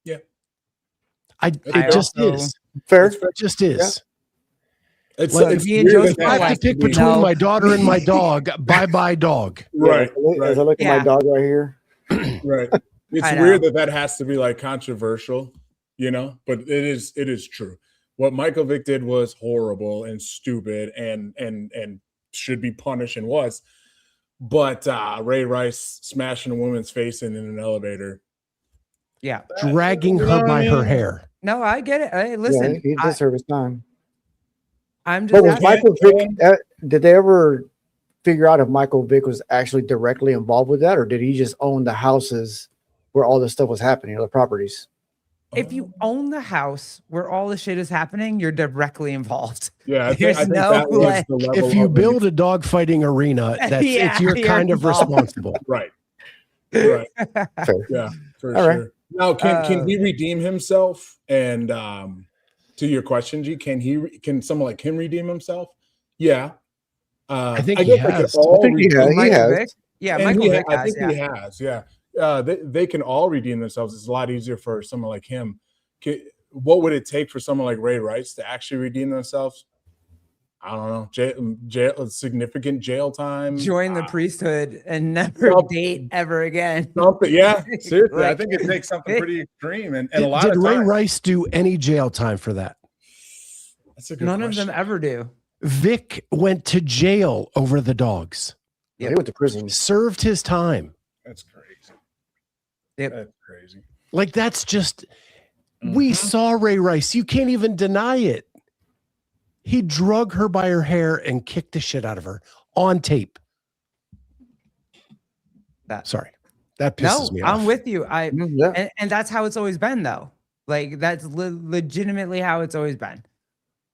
Yeah. It just is. Fair. It just is. It's, Like, it's me and weird Joseph that I have has to to pick be- between No. my daughter and my dog. Bye dog. Right, As I look at Yeah. my dog right here. right. It's I weird know. that has to be like controversial, but it is true. What Michael Vick did was horrible and stupid and should be punished and was. But Ray Rice smashing a woman's face in an elevator, Yeah. Dragging You know her what by I her mean? hair. No, I get it. Hey, Yeah, listen, he did serve his time. I'm But just was asking, Michael Vick? Did they ever figure out if Michael Vick was actually directly involved with that, or did he just own the houses where all this stuff was happening, the properties? if you own the house where all the shit is happening, you're directly involved. Yeah, I There's think no that was way. the level. If you of build a dog fighting arena, Yeah, you're you're kind of involved. responsible. right, Fair. yeah, for All right. sure. Now, can he redeem himself? And to your question, G, can someone like him redeem himself? Yeah, I think I he guess they could has. all I think he redeem- has. Michael Vick? Yeah, and Michael Vick I has, think he has. Yeah, they can all redeem themselves. It's a lot easier for someone like him. What would it take for someone like Ray Rice to actually redeem themselves? I don't know. Jail, significant jail time. Join the priesthood and never Something. date ever again. Something. Yeah, seriously. I Like- think it takes something pretty extreme. And a Did, lot did of Ray times, Rice do any jail time for that? that's a good None question. of them ever do. Vic went to jail over the dogs. Yeah, he went to prison. Served his time. That's crazy. Yep. That's crazy. Like, that's just, we saw Ray Rice. You can't even deny it. He drug her by her hair and kicked the shit out of her on tape. Sorry. That pisses me off. I'm with you. Yeah. And that's how it's always been, though. Like, that's legitimately how it's always been.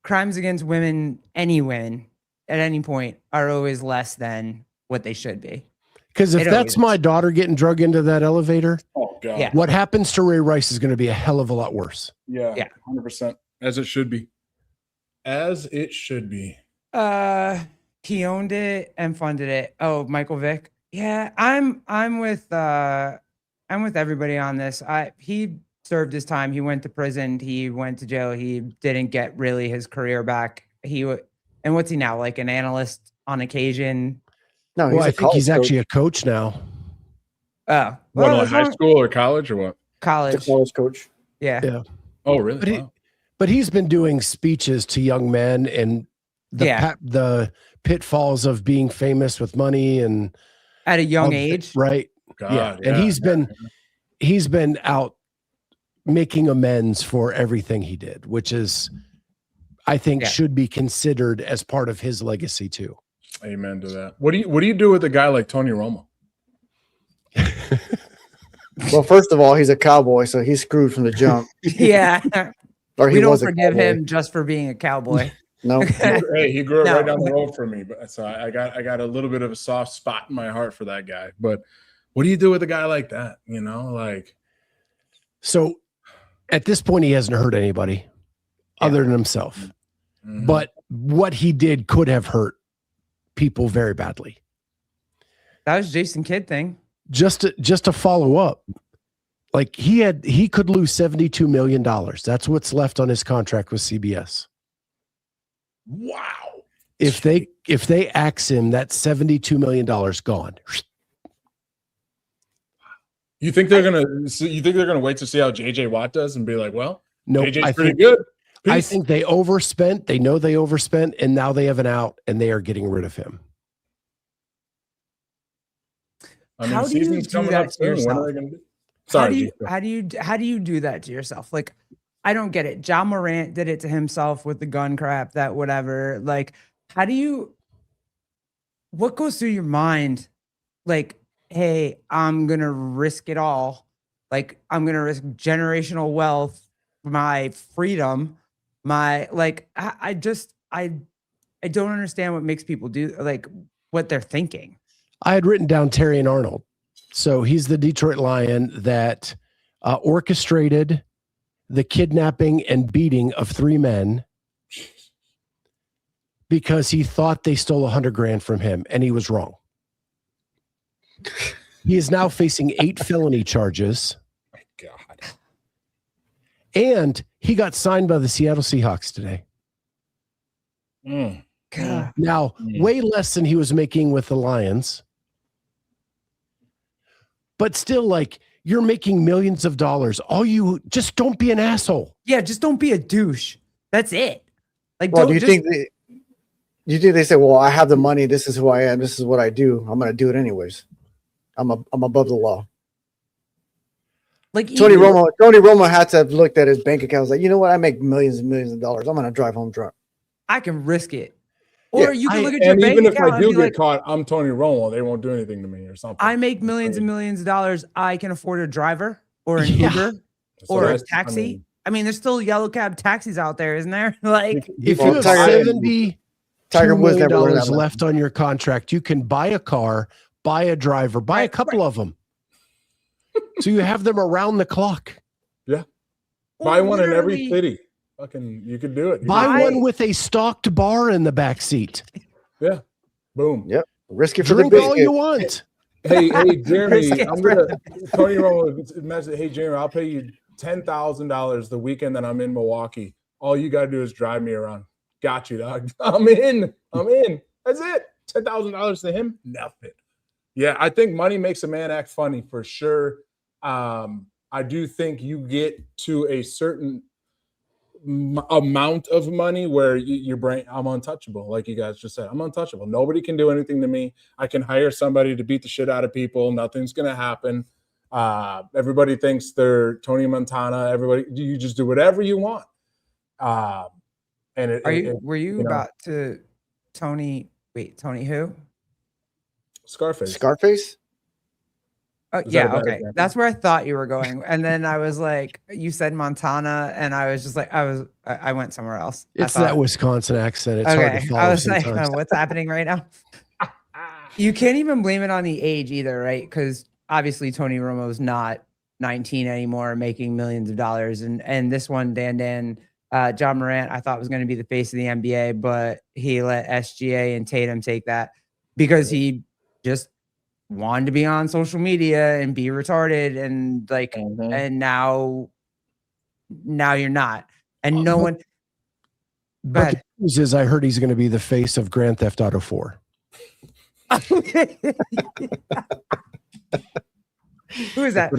Crimes against women, any women, at any point, are always less than what they should be. Because if It that's always my is. daughter getting drug into that elevator, Oh god. Yeah. what happens to Ray Rice is going to be a hell of a lot worse. Yeah. Yeah. 100%. As it should be. As it should be. He owned it and funded it. Oh, Michael Vick. Yeah, I'm with everybody on this. He served his time. He went to prison. He went to jail. He didn't get really his career back. And what's he now? Like an analyst on occasion? No, Well, I think he's college actually a coach now. Oh, What, well, like as high long- school or college or what? coach. He's college. a college coach. Yeah. Yeah. Oh, really? But, Wow. but he's been doing speeches to young men and the pitfalls of being famous with money and At a young of- age. right? God, And he's been out making amends for everything he did, which is, I think, should be considered as part of his legacy too. Amen to that. What do you do with a guy like Tony Romo? Well, first of all, he's a cowboy, so he's screwed from the jump. Yeah. Or We he don't was a forgive cowboy. him just for being a cowboy. No, Hey, he grew up No. right down the road from me, but so I got a little bit of a soft spot in my heart for that guy. But what do you do with a guy like that? Like, So at this point, he hasn't hurt anybody other than himself. mhm. But what he did could have hurt people very badly. That was Jason Kidd thing. Just to follow up, like he could lose $72 million. That's what's left on his contract with CBS. Wow. If they axe him, that $72 million gone. You think they're gonna wait to see how JJ Watt does and be like, well, No, JJ's I pretty think good. I Peace. think they overspent. They know they overspent, and now they have an out, and they are getting rid of him. I mean, How the do you season's do coming that up to soon. When yourself? are they gonna do? Sorry, How do you do that to yourself? Like, I don't get it. John Morant did it to himself with the gun crap, that whatever. Like, what goes through your mind? Like, hey, I'm gonna risk it all. Like, I'm gonna risk generational wealth, my freedom, I don't understand what makes people do, like, what they're thinking. I had written down Terry and Arnold. So he's the Detroit Lion that orchestrated the kidnapping and beating of 3 men because he thought they stole $100,000 from him, and he was wrong. He is now facing 8 felony charges, my God. and he got signed by the Seattle Seahawks today. God. Now, way less than he was making with the Lions. But still, like, you're making millions of dollars. Just don't be an asshole. Yeah, just don't be a douche. That's it. Like, well, do you think they say, well, I have the money, this is who I am, this is what I do, I'm gonna do it anyways. I'm above the law. Like Tony Romo had to have looked at his bank account. Was like, you know what? I make millions and millions of dollars. I'm gonna drive home drunk. I can risk it. Or you can look at your and bank even if account I do and be get like, caught, I'm Tony Romo. They won't do anything to me or something. I make millions and millions of dollars. I can afford a driver or an Uber or a taxi. I mean, there's still yellow cab taxis out there, isn't there? Like, if you have $72 million left on your contract, you can buy a car, buy a driver, buy a couple of them. So you have them around the clock. Yeah. Buy one in every city. Fucking, you could do it. Buy one with a stocked bar in the back seat. Yeah. Boom. Yep. Risk it for Drink all you want. Hey, Jeremy, Tony Romo message. Hey, Jeremy, I'll pay you $10,000 the weekend that I'm in Milwaukee. All you got to do is drive me around. Got you, dog. I'm in. That's it. $10,000 to him? Nothing. Yeah, I think money makes a man act funny for sure. I do think you get to a certain amount of money where your brain, I'm untouchable. Like you guys just said, I'm untouchable. Nobody can do anything to me. I can hire somebody to beat the shit out of people. Nothing's going to happen. Everybody thinks they're Tony Montana. Everybody, you just do whatever you want. Were you about to Tony who? Scarface? Oh, yeah, okay. That's where I thought you were going. And then I was like, you said Montana, and I was just like, I went somewhere else. It's that Wisconsin accent. It's hard to follow. I was like, what's happening right now? You can't even blame it on the age either, right? Because obviously Tony Romo's not 19 anymore, making millions of dollars. And this one, John Morant, I thought was going to be the face of the NBA, but he let SGA and Tatum take that because he just wanted to be on social media and be retarded and like, and now you're not. And no one. But the news is, I heard he's going to be the face of Grand Theft Auto 4. Who is that?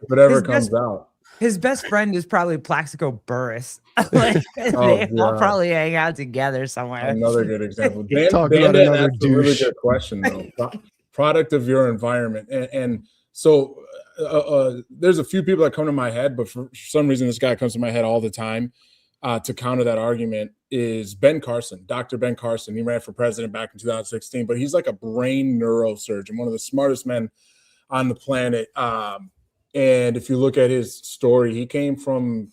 Whatever comes out. His best friend is probably Plaxico Burress. Like, they all probably hang out together somewhere. Another good example. Dan asked a really good question, though. Product of your environment. And so there's a few people that come to my head, but for some reason, this guy comes to my head all the time to counter that argument is Ben Carson, Dr. Ben Carson. He ran for president back in 2016, but he's like a brain neurosurgeon, one of the smartest men on the planet. And if you look at his story, he came from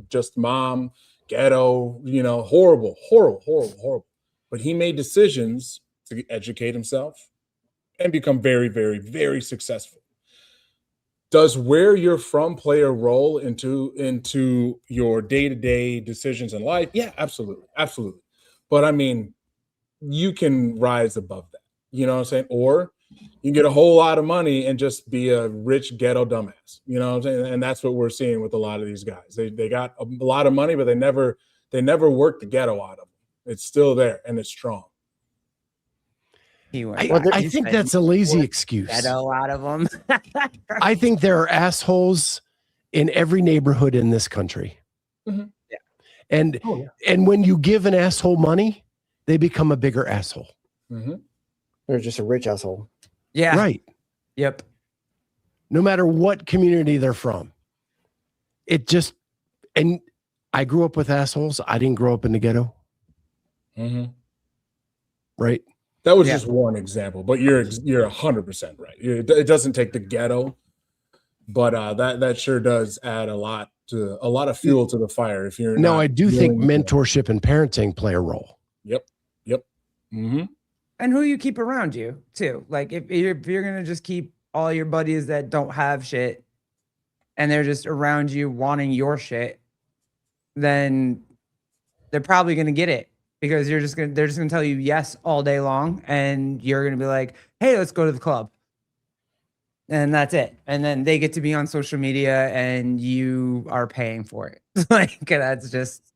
just mom, ghetto, horrible. But he made decisions to educate himself and become very, very, very successful. Does where you're from play a role into your day-to-day decisions in life? Yeah, absolutely. But I mean, you can rise above that. You know what I'm saying? Or you can get a whole lot of money and just be a rich ghetto dumbass. You know what I'm saying? And that's what we're seeing with a lot of these guys. They got a lot of money, but they never worked the ghetto out of them. It's still there and it's strong. I think that's a lazy excuse. Ghetto out of them. I think there are assholes in every neighborhood in this country. Mm-hmm. Yeah. And when you give an asshole money, they become a bigger asshole. Mm-hmm. They're just a rich asshole. Yeah. Right. Yep. No matter what community they're from. And I grew up with assholes. I didn't grow up in the ghetto. Mm-hmm. Right. That was just one example, but you're 100% right. It doesn't take the ghetto, but that sure does add a lot of fuel to the fire. If you're I do think mentorship and parenting play a role. Yep. Mm-hmm. And who you keep around you too. Like if you're gonna just keep all your buddies that don't have shit, and they're just around you wanting your shit, then they're probably gonna get it. Because they're just gonna tell you yes all day long, and you're gonna be like, "Hey, let's go to the club," and that's it. And then they get to be on social media, and you are paying for it. Like that's just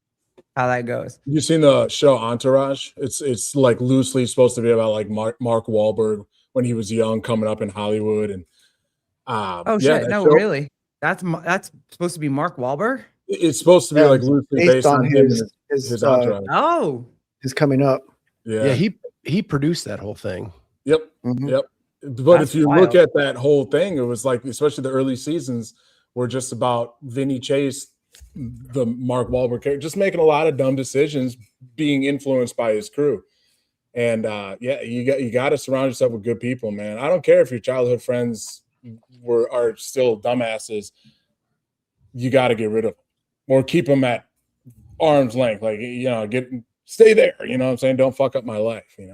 how that goes. You seen the show Entourage? It's like loosely supposed to be about like Mark Wahlberg when he was young, coming up in Hollywood, and oh shit, no, really? That's supposed to be Mark Wahlberg. It's supposed to be like loosely based on him and his entourage. His coming up. Yeah, he produced that whole thing. Yep, yep. But if you look at that whole thing, it was like, especially the early seasons, were just about Vinny Chase, the Mark Wahlberg character, just making a lot of dumb decisions, being influenced by his crew. And you got to surround yourself with good people, man. I don't care if your childhood friends are still dumbasses. You got to get rid of them or keep them at arm's length. Like, stay there. You know what I'm saying? Don't fuck up my life. Did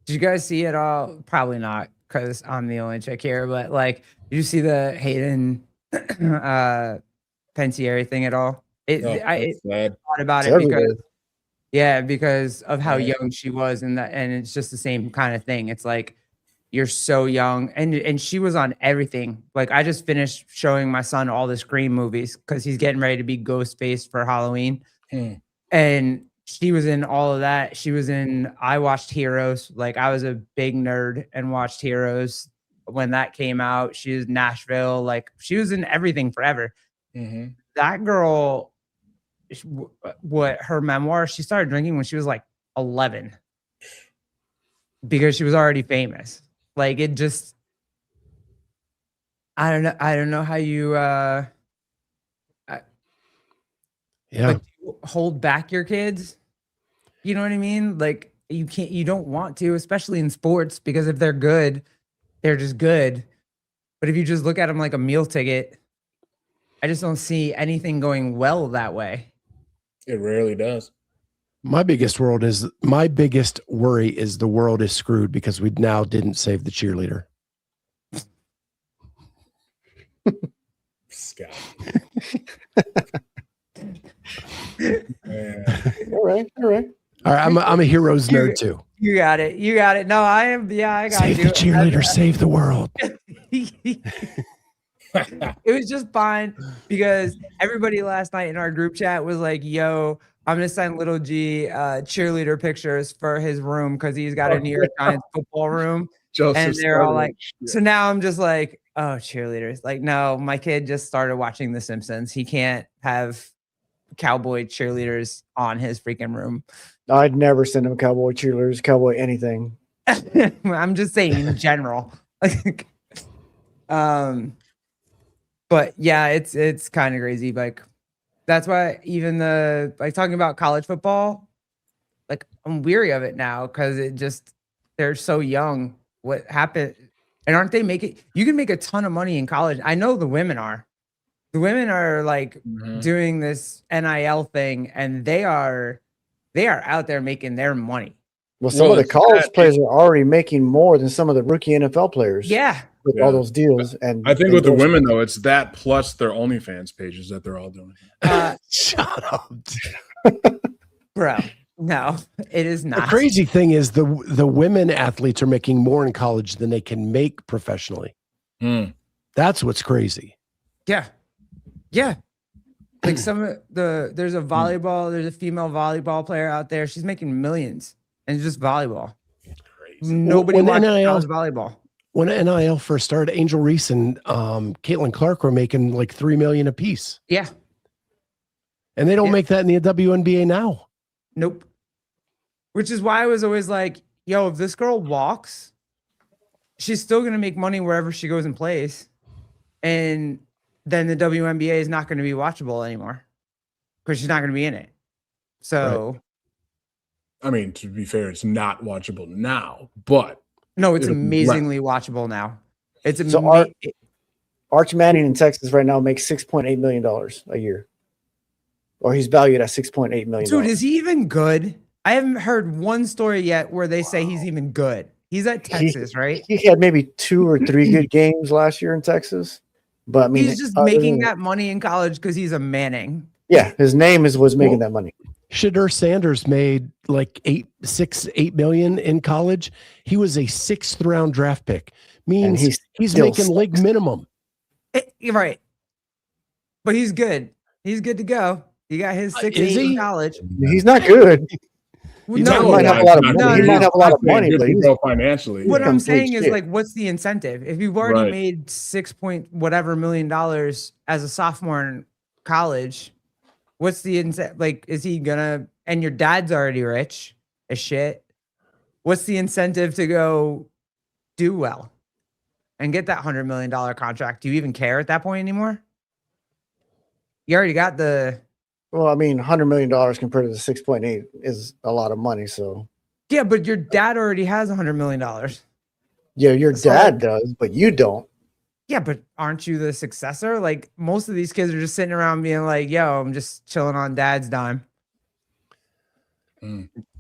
you guys see it all? Probably not, because I'm the only chick here. But like, did you see the Hayden Panettiere thing at all? I thought about it because of how young she was, and it's just the same kind of thing. It's like, you're so young, and she was on everything. Like, I just finished showing my son all the Scream movies because he's getting ready to be Ghostface for Halloween, and she was in all of that. She was in. I watched Heroes. Like, I was a big nerd and watched Heroes when that came out. She was Nashville. Like, she was in everything forever. That girl, what her memoir, she started drinking when she was like 11 because she was already famous. Like, it just, I don't know how you like, hold back your kids. You know what I mean? Like, you don't want to, especially in sports, because if they're good, they're just good. But if you just look at them like a meal ticket, I just don't see anything going well that way. It rarely does. My biggest worry is the world is screwed because we now didn't save the cheerleader. Scott. All right. I'm a Heroes nerd too. You got it. No, I am. Yeah, I got save the cheerleader. Save the world. It was just fine because everybody last night in our group chat was like, yo, I'm going to send Little G cheerleader pictures for his room because he's got a New York Giants football room. And they're all like, so now I'm just like, oh, cheerleaders. Like, no, my kid just started watching The Simpsons. He can't have cowboy cheerleaders on his freaking room. I'd never send him cowboy cheerleaders, cowboy anything. I'm just saying in general. But yeah, it's kind of crazy. Like, that's why even talking about college football, like, I'm weary of it now because they're so young. What happened? And aren't they you can make a ton of money in college. I know the women are. The women are like doing this NIL thing, and they are out there making their money. Well, some of the college players are already making more than some of the rookie NFL players. Yeah. With all those deals. And I think with the women, though, it's that plus their OnlyFans pages that they're all doing. Shut up. Bro. No, it is not. The crazy thing is the women athletes are making more in college than they can make professionally. That's what's crazy. Yeah. Like there's a female volleyball player out there. She's making millions and it's just volleyball. Crazy. Nobody watches volleyball. When NIL first started, Angel Reese and Caitlin Clark were making like $3 million a piece. Yeah. And they don't make that in the WNBA now. Nope. Which is why I was always like, yo, if this girl walks, she's still going to make money wherever she goes and plays. And then the WNBA is not going to be watchable anymore because she's not going to be in it. So, right. I mean, to be fair, it's not watchable now, but no, it's amazingly watchable now. It's Arch Manning in Texas right now makes $6.8 million a year, or he's valued at $6.8 million. Dude, is he even good? I haven't heard one story yet where they say he's even good. He's at Texas, right? He had maybe 2 or 3 good games last year in Texas. But I mean, he's just making that money in college because he's a Manning. Yeah, his name was making that money. Shadur Sanders made like 8 million in college. He was a 6th round draft pick. Means he's making league minimum. You're right. But he's good. He's good to go. He got his 6 Is he? in college. He's not good. Well, He no, might have a lot of money. He might have a lot of money, good but to he's grow financially. what Yeah. I'm saying Complete is shit. like, what's the incentive? If you've already Right. made $6 million as a sophomore in college, what's the incentive? Like, is he gonna? And your dad's already rich as shit. What's the incentive to go do well and get that $100 million contract? Do you even care at that point anymore? You already got the. well, I mean, $100 million compared to the 6.8 is a lot of money. So Yeah, but your dad already has $100 million. yeah, your So- dad does, but you don't. Yeah, but aren't you the successor? Like most of these kids are just sitting around being like, yo, I'm just chilling on dad's dime.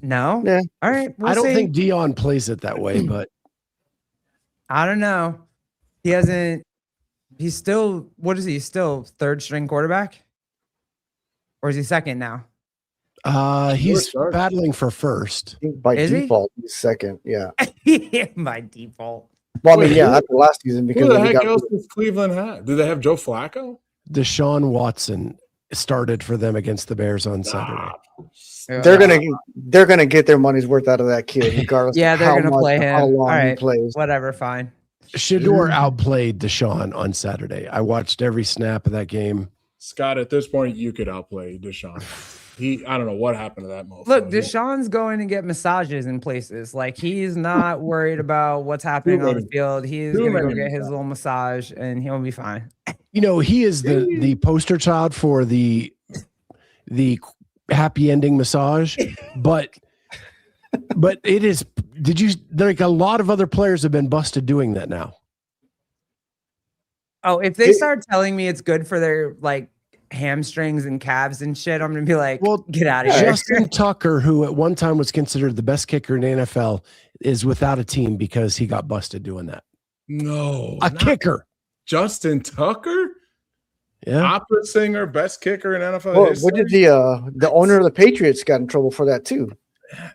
No? Yeah. All right. We'll I don't see. think Dion plays it that way, but I don't know. He hasn't, he's still, what is he? Still third string quarterback? Or is he second now? he's Starts. battling for first. I think by Is he? default, he's second. Yeah. By default. Well, I Wait, mean, yeah, who- after last season because Who the they heck got else does Cleveland have? Do they have Joe Flacco? Deshaun Watson started for them against the Bears on Saturday. they're gonna get their money's worth out of that kid, regardless. Yeah, of they're how gonna much play and him. how long All he right. plays. Whatever, fine. Shador outplayed Deshaun on Saturday. I watched every snap of that game. Scott, at this point, you could outplay Deshaun. I don't know what happened to that motherfucker. Look, Deshaun's going to get massages in places. Like he's not worried about what's happening on the field. He's Too going to go many get his little massage and he'll be fine. You know, he is the poster child for the happy ending massage, but it is. Did you like a lot of other players have been busted doing that now? Oh, if they start telling me it's good for their like hamstrings and calves and shit, I'm gonna be like, well, get out of here. Justin Tucker, who at one time was considered the best kicker in the NFL, is without a team because he got busted doing that. No, A kicker. Justin Tucker, Yeah. opera singer, best kicker in NFL Well, history. what did the owner of the Patriots got in trouble for that too?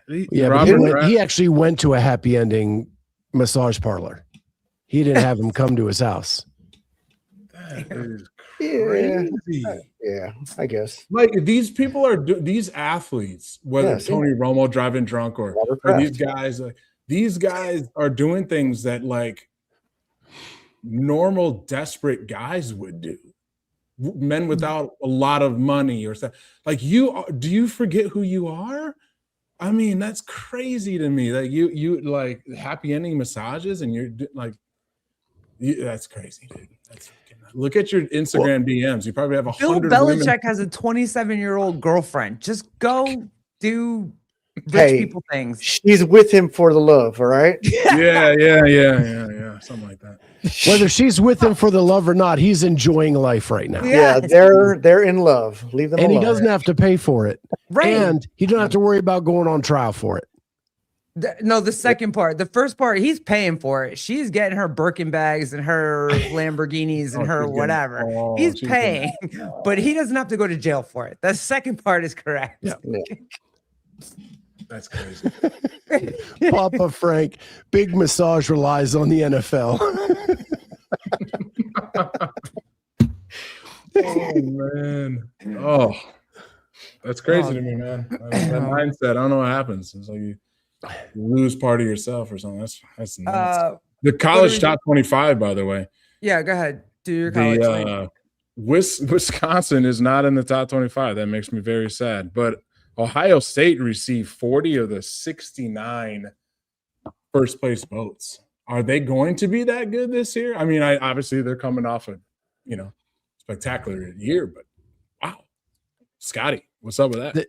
Yeah, but he actually went to a happy ending massage parlor. He didn't have him come to his house. That is Yeah, crazy. yeah, I guess. Like these people are these athletes, whether Yeah, it's Tony Romo driving drunk or these guys, these guys are doing things that like normal desperate guys would do. Men without a lot of money or stuff. Like do you forget who you are? I mean, that's crazy to me. Like you like happy ending massages and you're like, that's crazy, dude. Look at your Instagram DMs. You probably have 100 Bill Belichick women. has a 27-year-old girlfriend. Just go do rich people things. She's with him for the love, all right? Yeah. Something like that. Whether she's with him for the love or not, he's enjoying life right now. Yeah, they're in love. Leave them and alone. he doesn't have to pay for it. Right. And he don't have to worry about going on trial for it. No, the second part. The first part, he's paying for it. She's getting her Birkin bags and her Lamborghinis and her whatever. He's paying, but he doesn't have to go to jail for it. The second part is correct. Yeah. That's crazy. Papa Frank, big massage relies on the NFL. Oh man. Oh, that's crazy to me, man. That mindset. I don't know what happens. It's like you lose part of yourself or something. That's nuts. The college top 25, by the way. Yeah, go ahead. Do your college thing. Wisconsin is not in the top 25. That makes me very sad. But Ohio State received 40 of the 69 first place votes. Are they going to be that good this year? I mean, obviously they're coming off a, spectacular year, but wow. Scotty, what's up with that?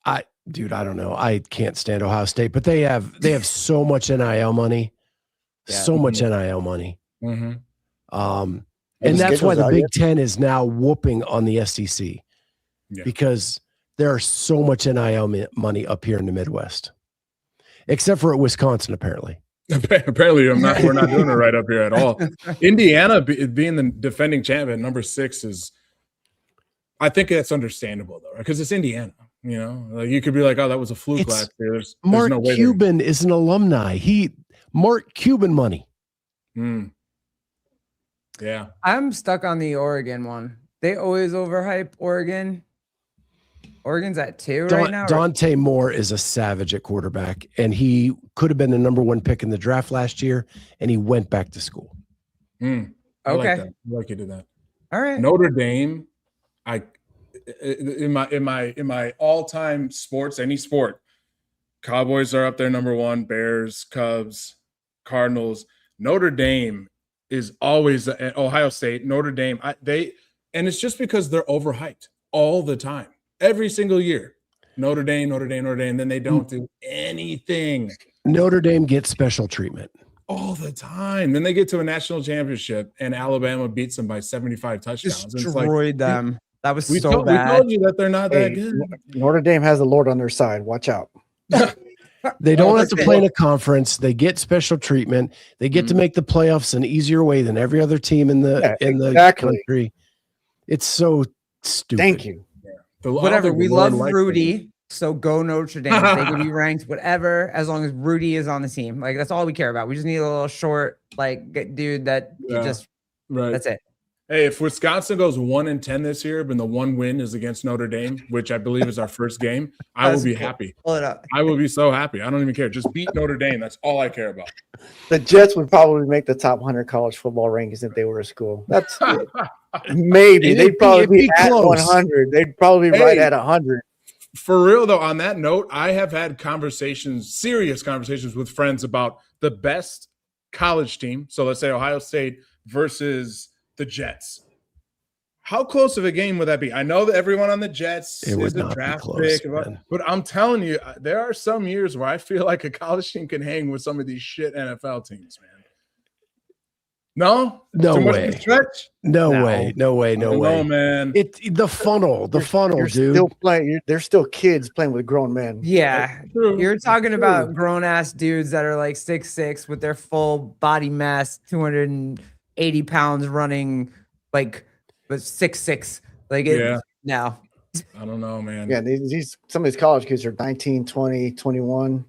I don't know. I can't stand Ohio State, but they have so much NIL money. Yeah. So much NIL money. Mm-hmm. And that's why the Big Ten is now whooping on the SEC because there's so much NIL money up here in the Midwest, except for at Wisconsin, apparently. Apparently, we're not doing it right up here at all. Indiana being the defending champion, number 6 is. I think that's understandable though, because it's Indiana. Like you could be like, "Oh, that was a fluke last year." There's Mark no way Cuban is an alumni. Mark Cuban money. Yeah, I'm stuck on the Oregon one. They always overhype Oregon. Oregon's at 2 right now. Dante Moore is a savage at quarterback, and he could have been the number 1 pick in the draft last year, and he went back to school. I like that. I like you did that. All right. Notre Dame, in my all-time sports, any sport, Cowboys are up there number 1, Bears, Cubs, Cardinals. Notre Dame is always Ohio State, Notre Dame. And it's just because they're overhyped all the time. Every single year, Notre Dame, and then they don't do anything. Notre Dame gets special treatment all the time. Then they get to a national championship, and Alabama beats them by 75 touchdowns. Destroyed them. That was bad. We told you that they're not that good. Notre Dame has the Lord on their side. Watch out. They don't have to play in a conference. They get special treatment. They get to make the playoffs an easier way than every other team in the country. It's so stupid. Thank you. Whatever. We love Rudy, so go Notre Dame. They can be ranked whatever as long as Rudy is on the team. Like, that's all we care about. We just need a little short, like, dude that just that's it. Hey, if Wisconsin goes 1-10 this year, but the 1 win is against Notre Dame, which I believe is our first game, I will be happy. Pull it up. I will be so happy. I don't even care. Just beat Notre Dame. That's all I care about. The Jets would probably make the top 100 college football rankings if they were a school. That's maybe they'd probably be at 100. They'd probably be right at 100. For real though, on that note, I have had serious conversations with friends about the best college team. So let's say Ohio State versus the Jets. How close of a game would that be? I know that everyone on the Jets is a draft pick, but I'm telling you, there are some years where I feel like a college team can hang with some of these shit NFL teams, man. No way. No way, man. The funnel, dude. Still playing. They're still kids playing with grown men. Yeah, you're talking about grown ass dudes that are like 6'6" with their full body mass, 280 pounds, running like 6'6". Like no. I don't know, man. Yeah, some of these college kids are 19, 20, 21.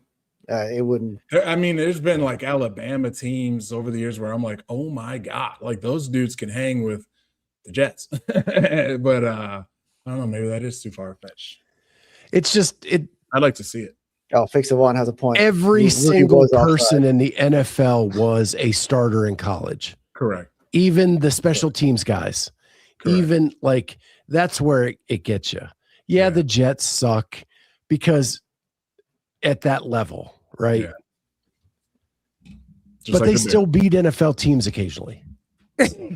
It wouldn't. I mean, there's been like Alabama teams over the years where I'm like, oh my God, like those dudes can hang with the Jets. But I don't know, maybe that is too far-fetched. It's just I'd like to see it. Oh, Fix It One has a point. Every single person in the NFL was a starter in college. Correct. Even the special teams guys. Correct. Even like that's where it gets you. Yeah, the Jets suck because at that level. Right. Yeah. But they still beat NFL teams occasionally.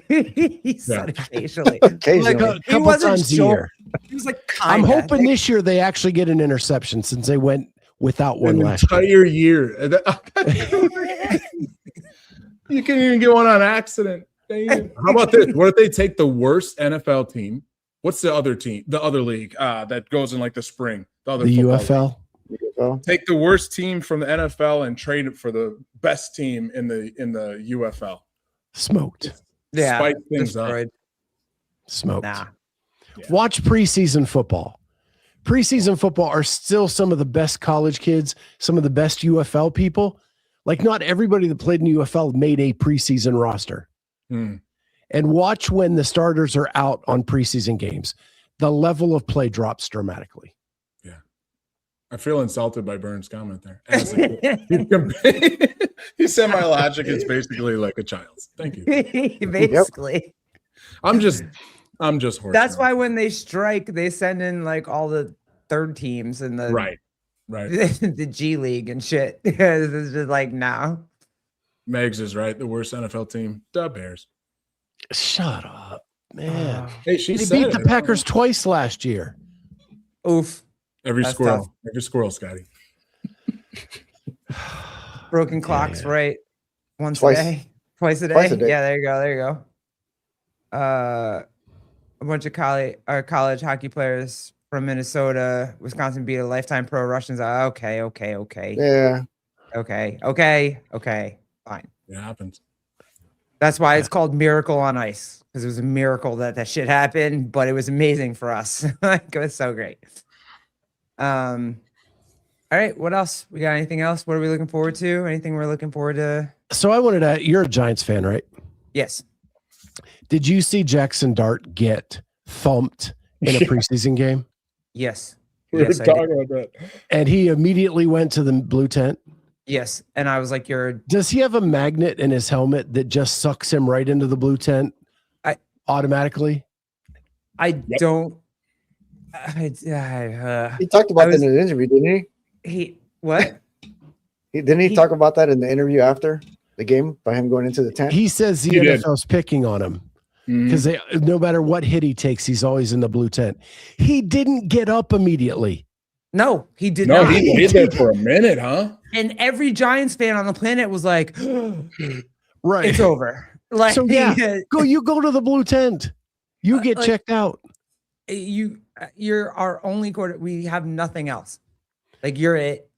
He said occasionally. Occasionally. Like a couple times a year. He was like, I'm hoping this year they actually get an interception since they went without one last entire year. You can't even get one on accident. How about this? What if they take the worst NFL team? What's the other team? The other league that goes in like the spring. The UFL. League. Take the worst team from the NFL and trade it for the best team in the UFL. Smoked. Yeah. Spike things up. Smoked. Nah. Yeah. Watch preseason football. Preseason football are still some of the best college kids, some of the best UFL people. Like not everybody that played in UFL made a preseason roster. And watch when the starters are out on preseason games. The level of play drops dramatically. I feel insulted by Burns' comment there. He said my logic is basically like a child's. Thank you. Basically. I'm just horse. That's why when they strike, they send in like all the third teams and the right. the G League and shit. It's just like now. Megs is right. The worst NFL team, the Bears. Shut up, man. Hey, they beat the Packers twice last year. Oof. Every squirrel, Scotty. Broken clocks, right? Twice a day. Twice a day. Yeah, there you go. A bunch of college hockey players from Minnesota, Wisconsin beat a lifetime pro Russians. Okay. Yeah. Okay. Fine. It happens. That's why it's called Miracle on Ice, because it was a miracle that shit happened, but it was amazing for us. It was so great. All right, what else? We got anything else? What are we looking forward to? Anything we're looking forward to? So I wanted to, you're a Giants fan, right? Yes. Did you see Jackson Dart get thumped in a preseason game? Yes. We were talking about that. And he immediately went to the blue tent. Yes. And I was like, does he have a magnet in his helmet that just sucks him right into the blue tent automatically? He talked about that in an interview, didn't he? Didn't he talk about that in the interview after the game by him going into the tent? He says the NFL's picking on him because no matter what hit he takes, he's always in the blue tent. He didn't get up immediately. No, he did not. No, he waited there for a minute, huh? And every Giants fan on the planet was like, right, it's over. Like, so you go to the blue tent. You get checked out. You're our only quarter. We have nothing else. Like, you're it.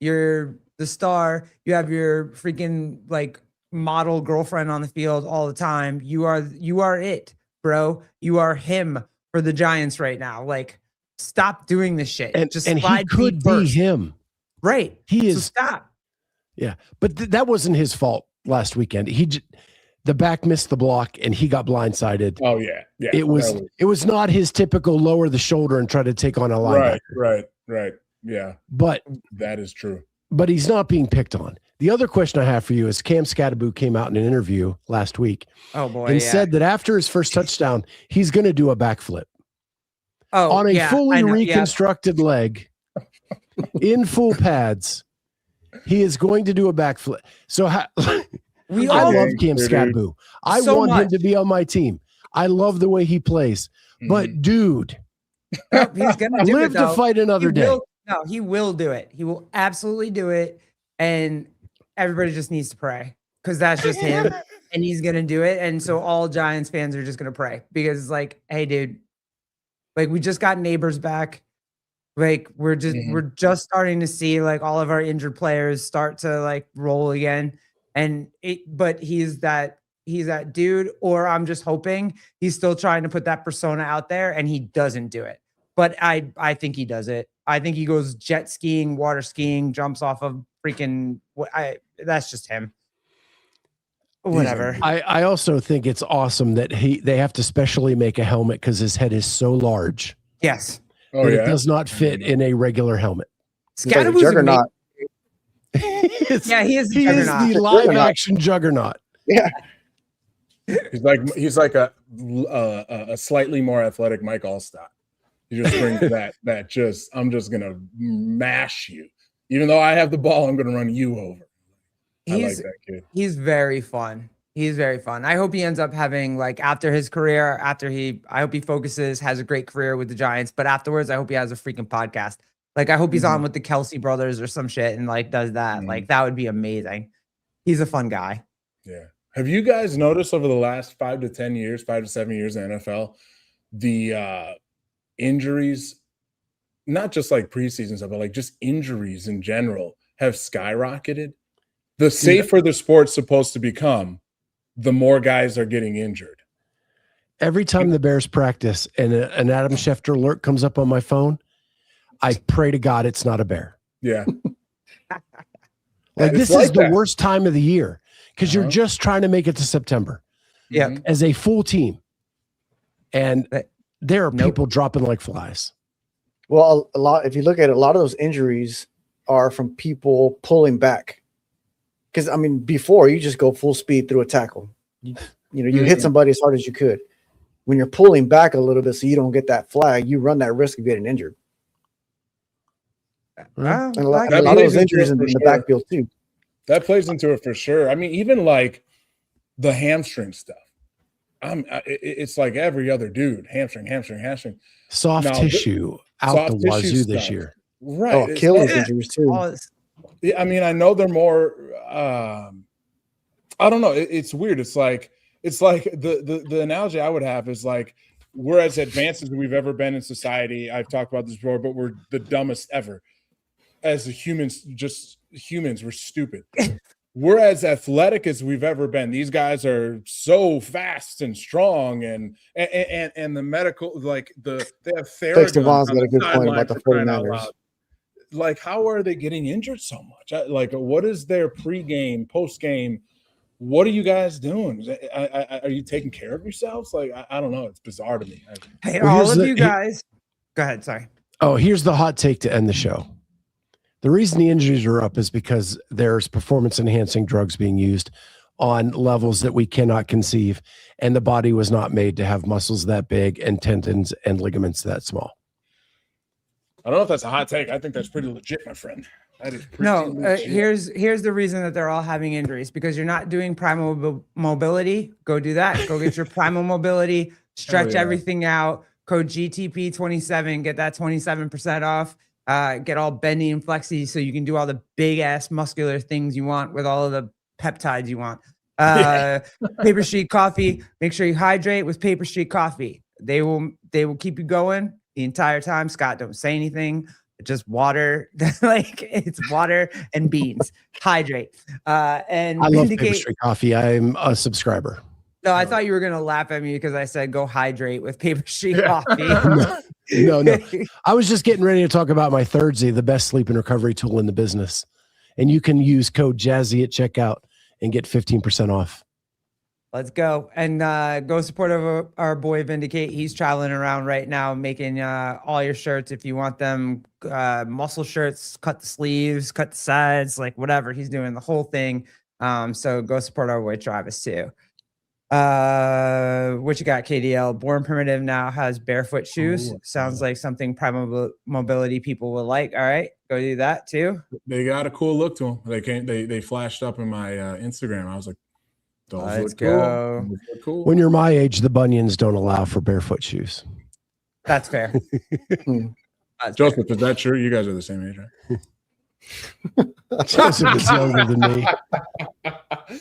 You're the star. You have your freaking like model girlfriend on the field all the time. You are it, bro. You are him for the Giants right now. Like, stop doing this shit. And he could be him. Right. He is. So stop. Yeah. But that wasn't his fault last weekend. The back missed the block and he got blindsided. Oh yeah. Yeah. It was not his typical lower the shoulder and try to take on a linebacker. Right. Yeah. But that is true. But he's not being picked on. The other question I have for you is Cam Scatterbo came out in an interview last week. Oh boy. And said that after his first touchdown, he's going to do a backflip. Oh, on a fully reconstructed leg in full pads. He is going to do a backflip. So I love Cam Scatterbo. I want him to be on my team. I love the way he plays. But dude, he's gonna live to fight another day. No, he will do it. He will absolutely do it. And everybody just needs to pray because that's just him. And he's gonna do it. And so all Giants fans are just gonna pray because it's like, hey, dude, like we just got Neighbors back. Like we're just starting to see like all of our injured players start to like roll again. But he's that dude, or I'm just hoping he's still trying to put that persona out there and he doesn't do it. But I think he does it. I think he goes jet skiing, water skiing, jumps off of freaking that's just him. Whatever. I also think it's awesome that they have to specially make a helmet because his head is so large. Yes. It does not fit in a regular helmet. Scatterbo's juggernaut. He is the live action juggernaut. Yeah. He's like a slightly more athletic Mike Allstott. He just brings I'm just gonna mash you. Even though I have the ball, I'm gonna run you over. I like that kid. He's very fun. He's very fun. I hope he ends up having like after his career, I hope he has a great career with the Giants, but afterwards I hope he has a freaking podcast. Like I hope he's on with the Kelsey brothers or some shit and like does that. Like that would be amazing. He's a fun guy. Yeah. Have you guys noticed over the last 5 to 7 years in the NFL, the injuries, not just like preseason stuff, but like just injuries in general have skyrocketed? The safer the sport's supposed to become, the more guys are getting injured. Every time the Bears practice and an Adam Schefter alert comes up on my phone, I pray to God it's not a Bear. Yeah. Like this is the worst time of the year because you're just trying to make it to September. Yeah. As a full team. And there are people dropping like flies. Well, if you look at it, a lot of those injuries are from people pulling back. Because, I mean, before you just go full speed through a tackle. You hit somebody as hard as you could. When you're pulling back a little bit so you don't get that flag, you run that risk of getting injured. And a lot of those injuries in the backfield, too. That plays into it for sure. I mean, even like the hamstring stuff. It's like every other dude. Hamstring. Soft tissue out the wazoo this year. Right. Oh, Achilles injuries, too. I mean, I know they're more. I don't know. It's weird. It's like the analogy I would have is like we're as advanced as we've ever been in society. I've talked about this before, but we're the dumbest ever. As humans, we're stupid. We're as athletic as we've ever been. These guys are so fast and strong, and the medical they have therapy. Devon's got a good point about the 49ers. Like, how are they getting injured so much? Like, what is their pregame, postgame? What are you guys doing? Are you taking care of yourselves? Like, I don't know. It's bizarre to me. Hey, all of you guys. Go ahead. Sorry. Oh, here's the hot take to end the show. The reason the injuries are up is because there's performance enhancing drugs being used on levels that we cannot conceive. And the body was not made to have muscles that big and tendons and ligaments that small. I don't know if that's a hot take. I think that's pretty legit, my friend. That is pretty legit. Here's the reason that they're all having injuries, because you're not doing primal mobility. Go do that. Go get your primal mobility, stretch everything out. Code GTP 27, get that 27% off. Get all bendy and flexy so you can do all the big ass muscular things you want with all of the peptides you want. Paper Street Coffee. Make sure you hydrate with Paper Street Coffee. They will keep you going the entire time. Scott, don't say anything. Just water. Like, it's water and beans. Hydrate. And I love Paper Street Coffee. I'm a subscriber. No, I thought you were gonna laugh at me because I said go hydrate with Paper Street Coffee. No. I was just getting ready to talk about my Thursday, the best sleep and recovery tool in the business. And you can use code Jazzy at checkout and get 15% off. Let's go. And go support our boy Vindicate. He's traveling around right now making all your shirts. If you want them, muscle shirts, cut the sleeves, cut the sides, like whatever. He's doing the whole thing. So go support our boy Travis too. What you got, KDL? Born Primitive now has barefoot shoes. Sounds like something primal mobility people will like. All right, go do that too. They got a cool look to them. They flashed up in my Instagram. I was like, let's go. Cool. When you're my age, the bunions don't allow for barefoot shoes. That's fair. Joseph, is that true? You guys are the same age, right? Joseph is younger than me.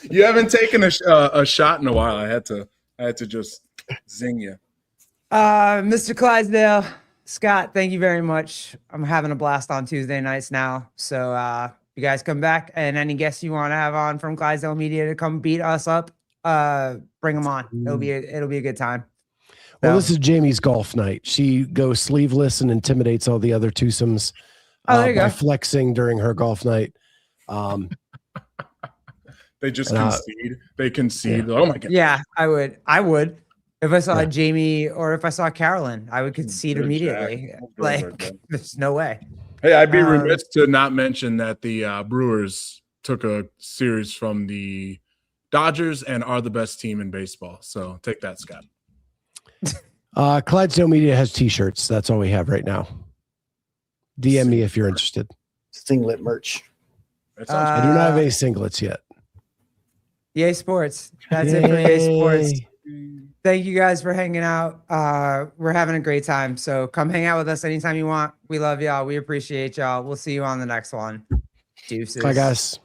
You haven't taken a shot in a while. I had to just zing you. Mr. Clydesdale, Scott, thank you very much. I'm having a blast on Tuesday nights now. So you guys come back, and any guests you want to have on from Clydesdale Media to come beat us up, bring them on. It'll be a good time. Well, this is Jamie's golf night. She goes sleeveless and intimidates all the other twosomes by flexing during her golf night. They just concede. They concede. Yeah. Oh my god. Yeah, I would. If I saw Jamie or if I saw Carolyn, I would concede immediately. Like, there's no way. Hey, I'd be remiss to not mention that the Brewers took a series from the Dodgers and are the best team in baseball. So take that, Scott. Clydesdale Media has t-shirts. That's all we have right now. DM me if you're interested. Singlet merch. I do not have any singlets yet. Yay Sports. That's it for Yay Sports. Thank you guys for hanging out. We're having a great time. So come hang out with us anytime you want. We love y'all. We appreciate y'all. We'll see you on the next one. Deuces. Bye, guys.